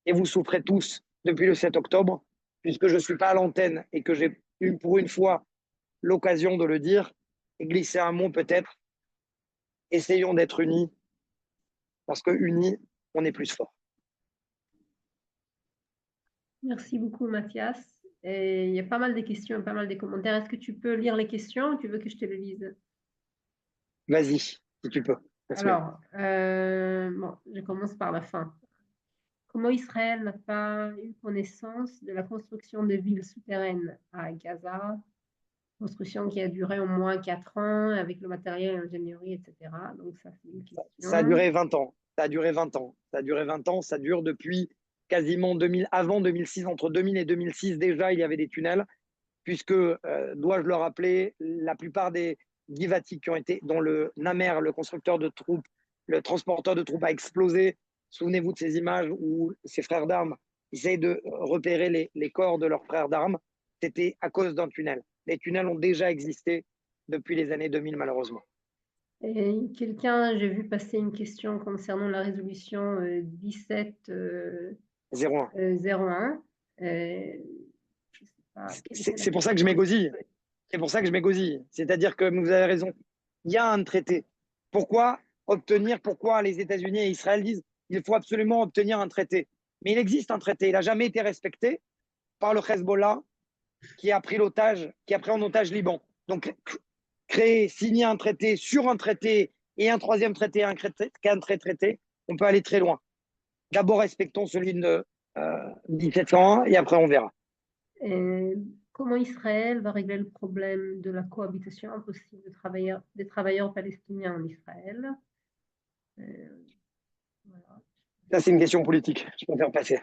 et vous souffrez tous depuis le 7 octobre, puisque je ne suis pas à l'antenne et que j'ai eu pour une fois l'occasion de le dire et glisser un mot peut-être. Essayons d'être unis, parce que unis, on est plus fort. Merci beaucoup, Mathias. Et il y a pas mal de questions, pas mal de commentaires. Est-ce que tu peux lire les questions ou tu veux que je te les lise? Vas-y, si tu peux. Alors, bon, je commence par la fin. Comment Israël n'a pas eu connaissance de la construction de villes souterraines à Gaza, construction qui a duré au moins 4 ans avec le matériel, l'ingénierie, etc. Donc, ça, c'est une question. Ça a duré 20 ans. Ça a duré 20 ans. Ça a duré 20 ans. Ça dure depuis quasiment 2000, avant 2006. Entre 2000 et 2006, déjà, il y avait des tunnels, puisque, dois-je le rappeler, la plupart des Givati qui ont été, dont le Namer, le constructeur de troupes, le transporteur de troupes a explosé. Souvenez-vous de ces images où ces frères d'armes essayaient de repérer les corps de leurs frères d'armes. C'était à cause d'un tunnel. Les tunnels ont déjà existé depuis les années 2000, malheureusement. Et quelqu'un, j'ai vu passer une question concernant la résolution 1701. C'est pour ça que je m'égosille. C'est pour ça que je m'égosille. C'est-à-dire que vous avez raison. Il y a un traité. Pourquoi les États-Unis et Israël disent qu'il faut absolument obtenir un traité? Mais il existe un traité. Il n'a jamais été respecté par le Hezbollah qui a pris en otage Liban. Donc, signer un traité sur un traité et un troisième traité, un traité, on peut aller très loin. D'abord, respectons celui de 1701 et après, on verra. Comment Israël va régler le problème de la cohabitation impossible des travailleurs palestiniens en Israël? Voilà. Ça, c'est une question politique. Je préfère passer.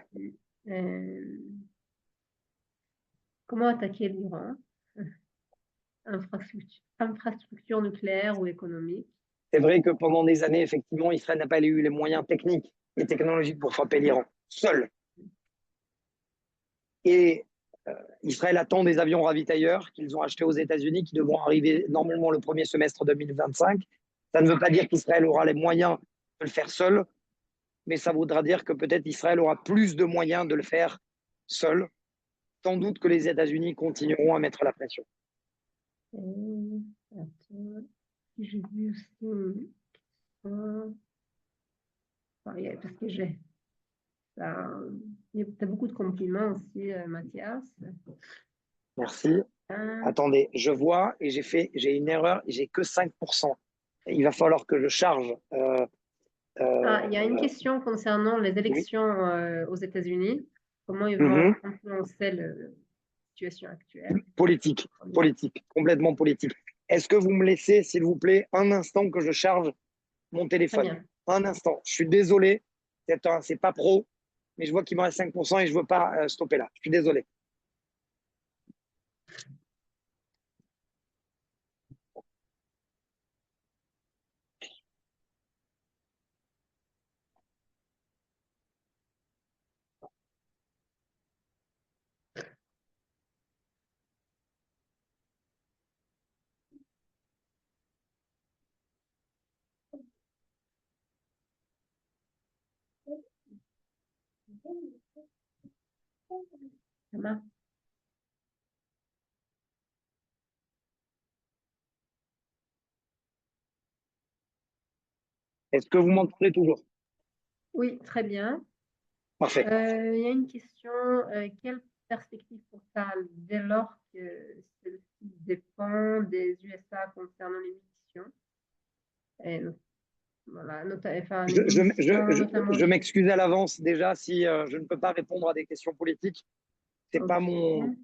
Comment attaquer l'Iran? Infrastructure nucléaire ou économique? C'est vrai que pendant des années, effectivement, Israël n'a pas eu les moyens techniques et technologiques pour frapper l'Iran seul. Et Israël attend des avions ravitailleurs qu'ils ont achetés aux États-Unis qui devront arriver normalement le premier semestre 2025. Ça ne veut pas dire qu'Israël aura les moyens de le faire seul, mais ça voudra dire que peut-être Israël aura plus de moyens de le faire seul. Sans doute que les États-Unis continueront à mettre la pression. J'ai vu aussi parce que j'ai tu as beaucoup de compliments aussi, Mathias. Merci. Attendez, je vois et j'ai une erreur, j'ai que 5%. Il va falloir que je charge. Il y a une question concernant les élections aux États-Unis. Comment ils vont influencer la situation actuelle? Politique, complètement politique. Est-ce que vous me laissez, s'il vous plaît, un instant que je charge mon téléphone? Un instant. Je suis désolé, c'est pas pro, mais je vois qu'il me reste 5% et je ne veux pas stopper là. Je suis désolé. Est-ce que vous m'entendez toujours? Oui, très bien. Parfait. Il y a une question. Quelle perspective pour Tal dès lors que celle-ci dépend des USA concernant les munitions? Voilà, je m'excuse à l'avance déjà si je ne peux pas répondre à des questions politiques. C'est pas mon.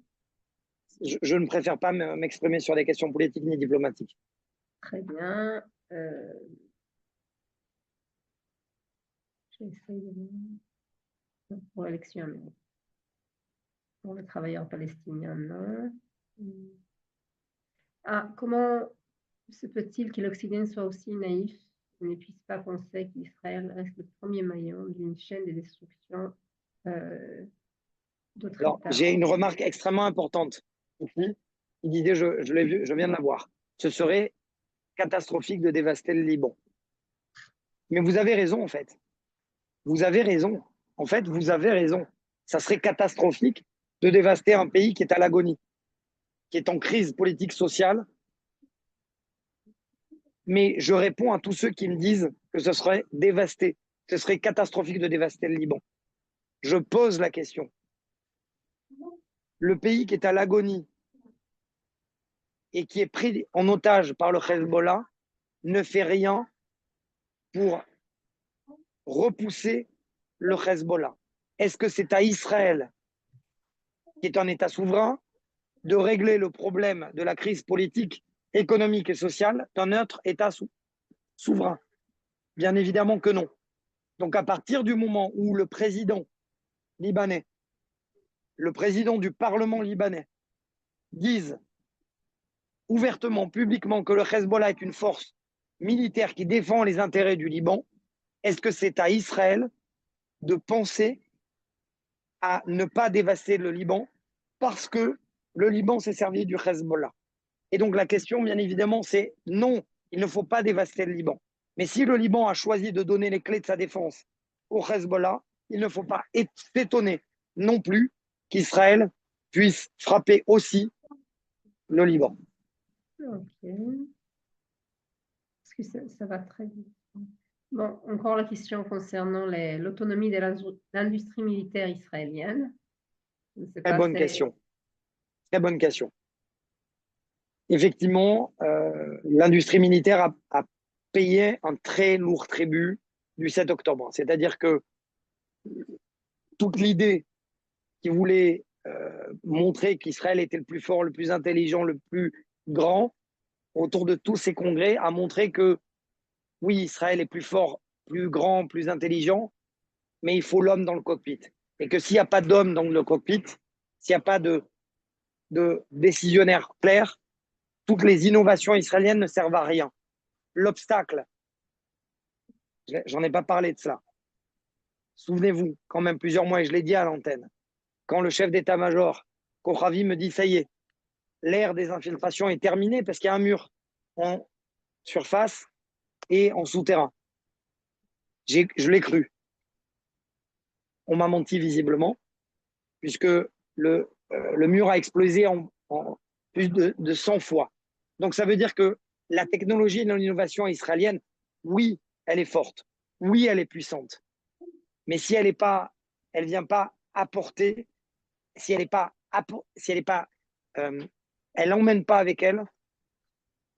Je ne préfère pas m'exprimer sur des questions politiques ni diplomatiques. Très bien. J'essaie de pour l'élection américaine. Pour les travailleurs palestiniens, non. Comment se peut-il que l'Occident soit aussi naïf et ne puisse pas penser qu'Israël reste le premier maillon d'une chaîne de destruction d'autres États? Alors, j'ai une remarque extrêmement importante. Ici, il disait, je l'ai vu, je viens de la voir. Ce serait catastrophique de dévaster le Liban. Mais vous avez raison, en fait. Vous avez raison. En fait, vous avez raison. ça serait catastrophique de dévaster un pays qui est à l'agonie, qui est en crise politique, sociale. Mais je réponds à tous ceux qui me disent que ce serait dévasté, ce serait catastrophique de dévaster le Liban. Je pose la question. Le pays qui est à l'agonie et qui est pris en otage par le Hezbollah ne fait rien pour repousser le Hezbollah. Est-ce que c'est à Israël, qui est un État souverain, de régler le problème de la crise politique, économique et sociale d'un autre État souverain? Bien évidemment que non. Donc à partir du moment où le président libanais, le président du Parlement libanais disent ouvertement, publiquement que le Hezbollah est une force militaire qui défend les intérêts du Liban, est-ce que c'est à Israël de penser à ne pas dévaster le Liban parce que le Liban s'est servi du Hezbollah? Et donc la question, bien évidemment, c'est non, il ne faut pas dévaster le Liban. Mais si le Liban a choisi de donner les clés de sa défense au Hezbollah, il ne faut pas s'étonner non plus qu'Israël puisse frapper aussi le Liban. Ok. Parce que ça va très vite. Bon, encore la question concernant l'autonomie de l'industrie militaire israélienne. Très bonne question. Très bonne question. Effectivement, l'industrie militaire a payé un très lourd tribut du 7 octobre. C'est-à-dire que toute l'idée qui voulait montrer qu'Israël était le plus fort, le plus intelligent, le plus grand, autour de tous ces congrès, a montré que oui, Israël est plus fort, plus grand, plus intelligent, mais il faut l'homme dans le cockpit. Et que s'il n'y a pas d'homme dans le cockpit, s'il n'y a pas de décisionnaire clair, toutes les innovations israéliennes ne servent à rien. L'obstacle, j'en ai pas parlé de cela. Souvenez-vous, quand même plusieurs mois, et je l'ai dit à l'antenne, quand le chef d'état-major, Kochavi, me dit ça y est, l'ère des infiltrations est terminée parce qu'il y a un mur en surface et en souterrain. Je l'ai cru. On m'a menti visiblement, puisque le mur a explosé en plus de 100 fois. Donc ça veut dire que la technologie et l'innovation israélienne, oui, elle est forte, oui, elle est puissante. Mais si elle vient pas apporter, si elle n'emmène pas avec elle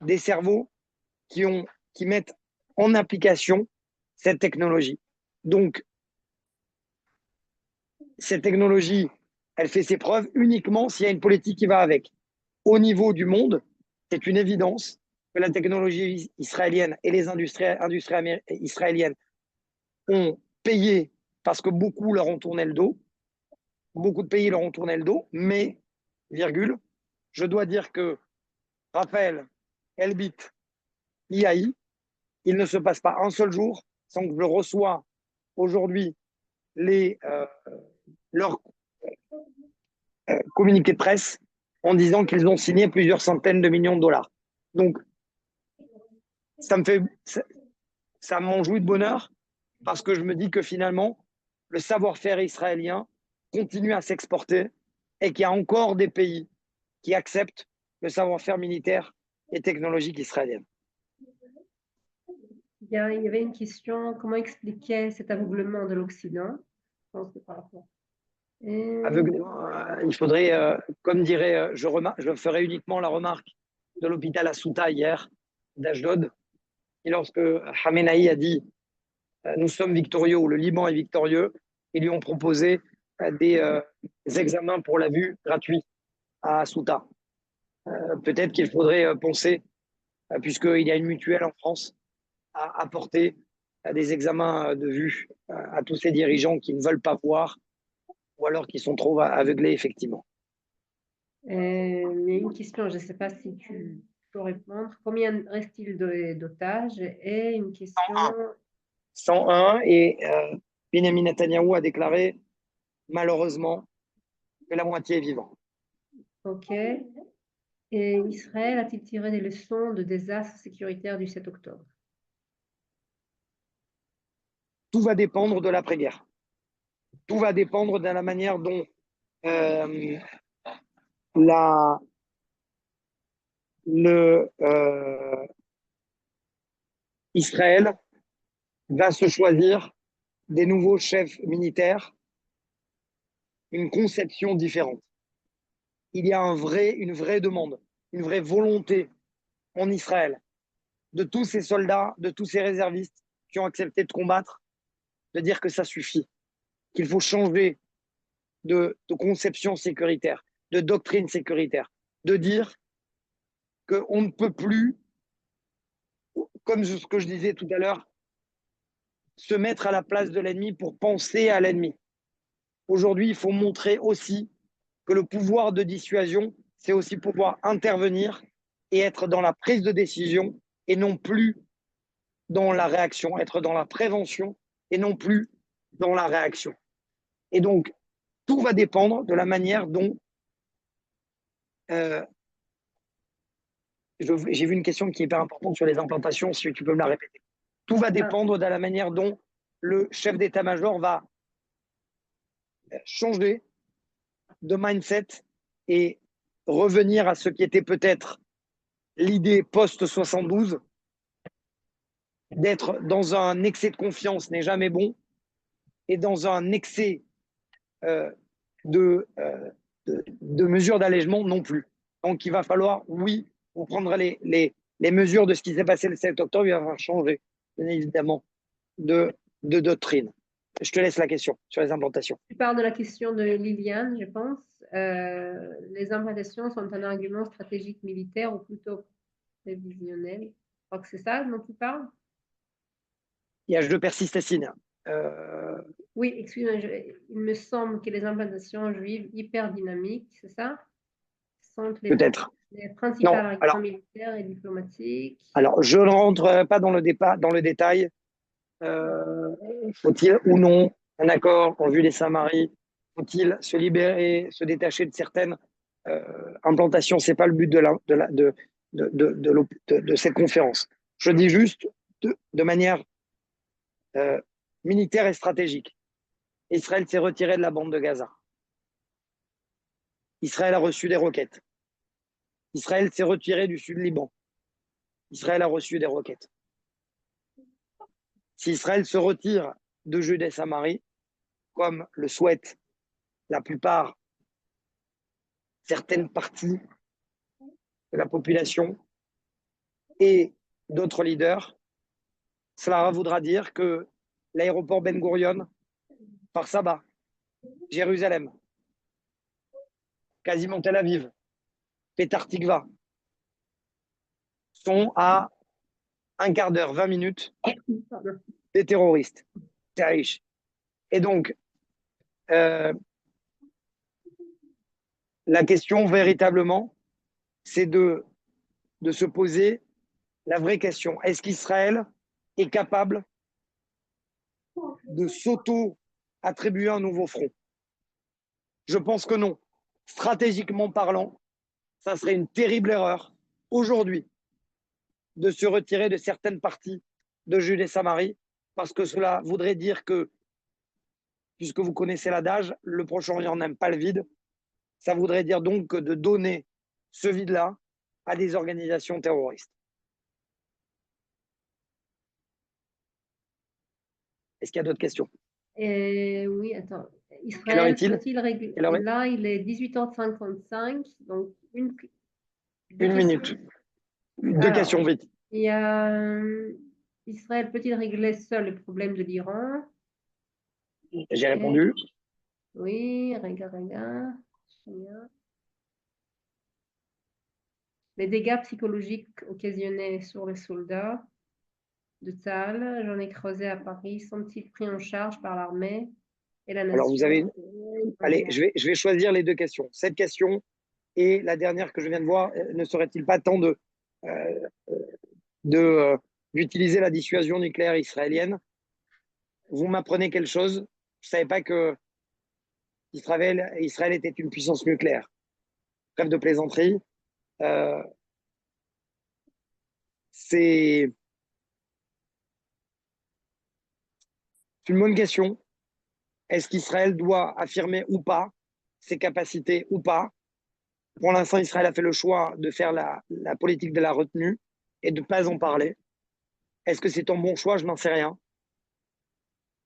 des cerveaux qui mettent en application cette technologie. Donc, cette technologie, elle fait ses preuves uniquement s'il y a une politique qui va avec. Au niveau du monde, c'est une évidence que la technologie israélienne et les industries israéliennes ont payé parce que beaucoup leur ont tourné le dos. Beaucoup de pays leur ont tourné le dos, mais, virgule, je dois dire que Raphaël, Elbit, IAI, il ne se passe pas un seul jour sans que je reçois aujourd'hui leurs communiqués de presse en disant qu'ils ont signé plusieurs centaines de millions de dollars. Donc, ça m'en jouit de bonheur parce que je me dis que finalement, le savoir-faire israélien continue à s'exporter et qu'il y a encore des pays qui acceptent le savoir-faire militaire et technologique israélien. Il y avait une question, comment expliquer cet aveuglement de l'Occident? Je pense que par rapport. Il faudrait, comme dirait, je ferai uniquement la remarque de l'hôpital Asuta hier, d'Ashdod, et lorsque Khamenei a dit nous sommes victorieux ou le Liban est victorieux, ils lui ont proposé des examens pour la vue gratuits à Asuta. Peut-être qu'il faudrait penser, puisqu'il y a une mutuelle en France, à apporter des examens de vue à tous ces dirigeants qui ne veulent pas voir ou alors qui sont trop aveuglés, effectivement. Il y a une question, je ne sais pas si tu peux répondre. Combien reste-t-il d'otages? Et une question. 101 et Benjamin Netanyahou a déclaré malheureusement que la moitié est vivant. OK. Et Israël a-t-il tiré des leçons de désastre sécuritaire du 7 octobre? Tout va dépendre de l'après-guerre. tout va dépendre de la manière dont Israël va se choisir des nouveaux chefs militaires, une conception différente. Il y a une vraie demande, une vraie volonté en Israël de tous ces soldats, de tous ces réservistes qui ont accepté de combattre, de dire que ça suffit, qu'il faut changer de conception sécuritaire, de doctrine sécuritaire, de dire qu'on ne peut plus, comme ce que je disais tout à l'heure, se mettre à la place de l'ennemi pour penser à l'ennemi. Aujourd'hui, il faut montrer aussi que le pouvoir de dissuasion, c'est aussi pouvoir intervenir et être dans la prise de décision et non plus dans la réaction, être dans la prévention et non plus dans la réaction. Et donc, tout va dépendre de la manière dont... j'ai vu une question qui est hyper importante sur les implantations, si tu peux me la répéter. Tout va dépendre de la manière dont le chef d'état-major va changer de mindset et revenir à ce qui était peut-être l'idée post-72, d'être dans un excès de confiance n'est jamais bon, et dans un excès de mesures d'allègement non plus. Donc il va falloir, oui, vous prendrez les mesures de ce qui s'est passé le 7 octobre, il va falloir changer, bien évidemment, de doctrine. Je te laisse la question sur les implantations. Tu parles de la question de Liliane, je pense. Les implantations sont un argument stratégique militaire ou plutôt prévisionnel. Je crois que c'est ça dont tu parles. Je persiste, Cécile. Oui, excuse-moi, il me semble que les implantations juives hyper dynamiques, c'est ça, sont peut-être les principales arguments militaires et diplomatiques. Alors, je ne rentre pas dans le détail. Faut-il ou non un accord en vue des Saint-Marie? Faut-il se libérer, se détacher de certaines implantations? Ce n'est pas le but de cette conférence. Je dis juste de manière militaire et stratégique. Israël s'est retiré de la bande de Gaza. Israël a reçu des roquettes. Israël s'est retiré du sud Liban. Israël a reçu des roquettes. Si Israël se retire de Judée-Samarie, comme le souhaitent la plupart, certaines parties de la population et d'autres leaders, cela voudra dire que l'aéroport Ben Gurion, par Saba, Jérusalem, quasiment Tel Aviv, Petah Tikva, sont à un quart d'heure, 20 minutes des terroristes. Et donc, la question véritablement, c'est de se poser la vraie question. Est-ce qu'Israël est capable de s'auto-attribuer un nouveau front? Je pense que non. Stratégiquement parlant, ça serait une terrible erreur aujourd'hui de se retirer de certaines parties de Judée-Samarie, parce que cela voudrait dire que, puisque vous connaissez l'adage, le Proche-Orient n'aime pas le vide, ça voudrait dire donc que de donner ce vide-là à des organisations terroristes. Est-ce qu'il y a d'autres questions? Oui, attends. Israël peut-il régler? Là, il est 18h55, donc une minute. Deux questions vite. Il y a Israël peut-il régler seul le problème de l'Iran? J'ai répondu. Oui, regarde. Les dégâts psychologiques occasionnés sur les soldats de Tzahal, j'en ai creusé à Paris, sont-ils pris en charge par l'armée et la nation? Alors, vous avez... Allez, je vais choisir les deux questions. Cette question et la dernière que je viens de voir, ne serait-il pas temps d'utiliser la dissuasion nucléaire israélienne? Vous m'apprenez quelque chose. Je ne savais pas que Israël était une puissance nucléaire. Trêve de plaisanterie. C'est une bonne question. Est-ce qu'Israël doit affirmer ou pas ses capacités ou pas? Pour l'instant, Israël a fait le choix de faire la politique de la retenue et de ne pas en parler. Est-ce que c'est un bon choix? Je n'en sais rien.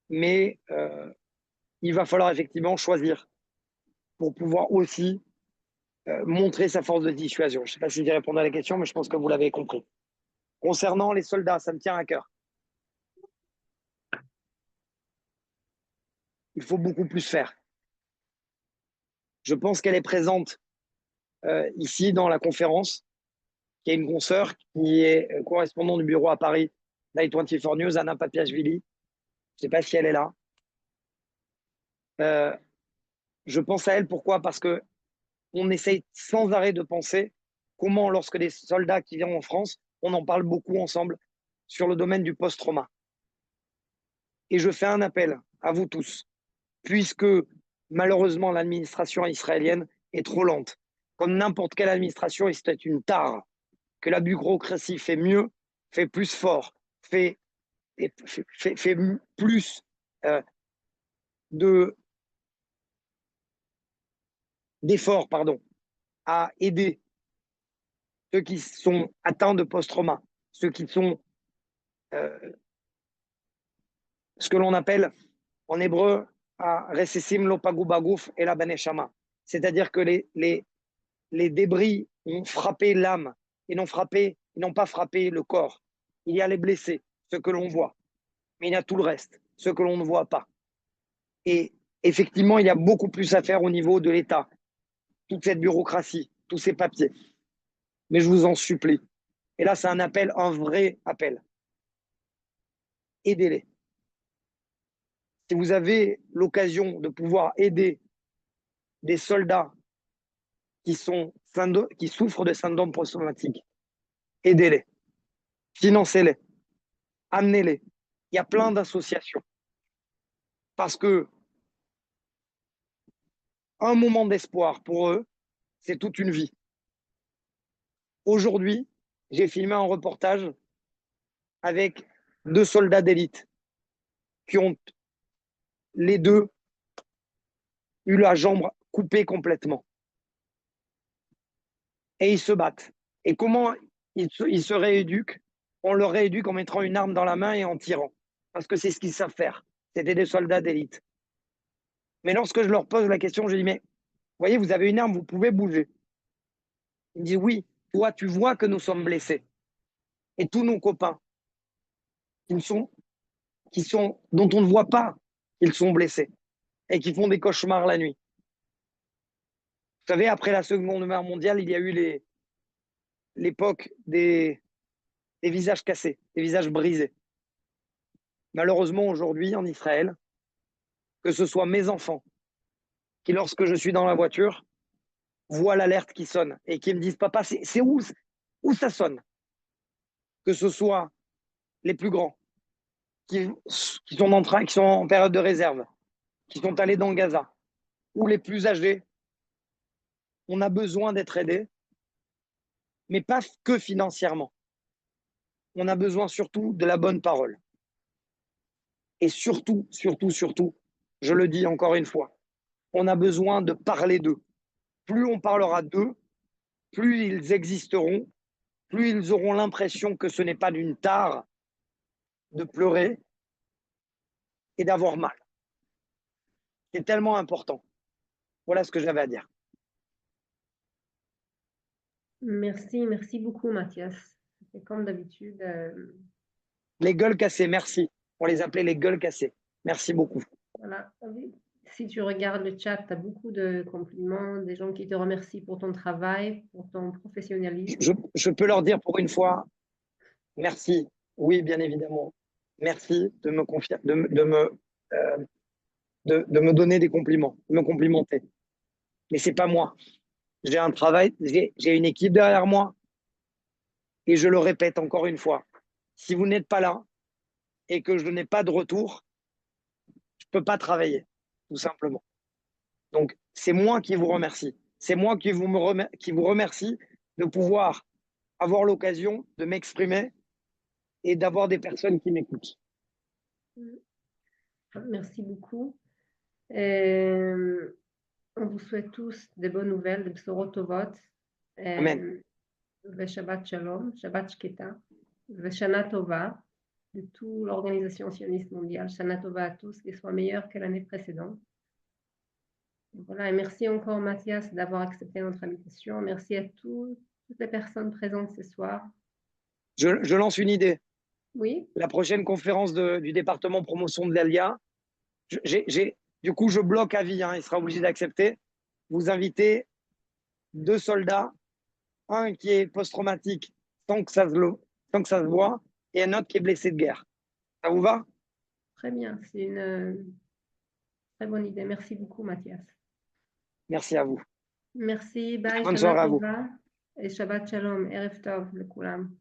Mais il va falloir effectivement choisir pour pouvoir aussi montrer sa force de dissuasion. Je ne sais pas si j'ai répondu à la question, mais je pense que vous l'avez compris. Concernant les soldats, ça me tient à cœur. Il faut beaucoup plus faire. Je pense qu'elle est présente ici dans la conférence. Il y a une consoeur qui est correspondante du bureau à Paris d'I24 News, Anna Papiashvili. Je ne sais pas si elle est là. Je pense à elle, pourquoi? Parce qu'on essaye sans arrêt de penser comment, lorsque des soldats qui viennent en France, on en parle beaucoup ensemble sur le domaine du post-trauma. Et je fais un appel à vous tous, puisque malheureusement l'administration israélienne est trop lente. Comme n'importe quelle administration, c'est une tare, que la bureaucratie fait mieux, fait plus fort, fait plus d'efforts à aider ceux qui sont atteints de post-trauma, ceux qui sont ce que l'on appelle en hébreu recessim lopagu bagouf et la baneshama. C'est-à-dire que les débris ont frappé l'âme et n'ont pas frappé le corps. Il y a les blessés, ceux que l'on voit, mais il y a tout le reste, ceux que l'on ne voit pas. Et effectivement, il y a beaucoup plus à faire au niveau de l'État, toute cette bureaucratie, tous ces papiers. Mais je vous en supplie. Et là, c'est un appel, un vrai appel. Aidez-les. Si vous avez l'occasion de pouvoir aider des soldats qui souffrent de syndrome post-traumatique, aidez-les, financez-les, amenez-les. Il y a plein d'associations. Parce que un moment d'espoir pour eux, c'est toute une vie. Aujourd'hui, j'ai filmé un reportage avec 2 soldats d'élite qui ont les 2 eu la jambe coupée complètement. Et ils se battent. Et comment ils se rééduquent? On leur rééduque en mettant une arme dans la main et en tirant. Parce que c'est ce qu'ils savent faire. C'était des soldats d'élite. Mais lorsque je leur pose la question, je dis, mais voyez, vous avez une arme, vous pouvez bouger. Ils me disent, oui, toi, tu vois que nous sommes blessés. Et tous nos copains, dont on ne voit pas qu'ils sont blessés et qui font des cauchemars la nuit. Vous savez, après la Seconde Guerre mondiale, il y a eu l'époque des visages cassés, des visages brisés. Malheureusement, aujourd'hui, en Israël, que ce soit mes enfants, qui, lorsque je suis dans la voiture, voient l'alerte qui sonne et qui me disent, papa, c'est où ça sonne? Que ce soit les plus grands, qui sont en train, qui sont en période de réserve, qui sont allés dans Gaza, ou les plus âgés, on a besoin d'être aidés, mais pas que financièrement. On a besoin surtout de la bonne parole. Et surtout, je le dis encore une fois, on a besoin de parler d'eux. Plus on parlera d'eux, plus ils existeront, plus ils auront l'impression que ce n'est pas d'une tare de pleurer et d'avoir mal. C'est tellement important. Voilà ce que j'avais à dire. Merci beaucoup, Mathias. C'est comme d'habitude. Les gueules cassées, merci. On les appelait les gueules cassées. Merci beaucoup. Voilà. Si tu regardes le chat, tu as beaucoup de compliments, des gens qui te remercient pour ton travail, pour ton professionnalisme. Je peux leur dire pour une fois, merci. Oui, bien évidemment. Merci de me confier, de me donner des compliments, de me complimenter. Mais c'est pas moi. J'ai un travail, j'ai une équipe derrière moi. Et je le répète encore une fois, si vous n'êtes pas là et que je n'ai pas de retour, je ne peux pas travailler, tout simplement. Donc, c'est moi qui vous remercie. C'est moi qui vous remercie de pouvoir avoir l'occasion de m'exprimer et d'avoir des personnes qui m'écoutent. Merci beaucoup. On vous souhaite tous des bonnes nouvelles, des bsorot tovot. Amen. Shabbat Shalom, Shabbat Shketa, Shana Tova, de toute l'organisation sioniste mondiale. Shana Tova à tous, qu'ils soient meilleurs que l'année précédente. Et voilà, et merci encore Mathias d'avoir accepté notre invitation. Merci à toutes les personnes présentes ce soir. Je lance une idée. Oui, La prochaine conférence du département promotion de l'ALIA, du coup, je bloque à vie, hein, il sera obligé d'accepter. Vous invitez 2 soldats, un qui est post-traumatique sans que ça se voit, et un autre qui est blessé de guerre. Ça vous va? très bien. C'est une très bonne idée. Merci beaucoup Mathias. Merci à vous. Merci. Bye. Bonne Shana soirée à vous. Tova et Shabbat Shalom. Erev Tov, le Kulam.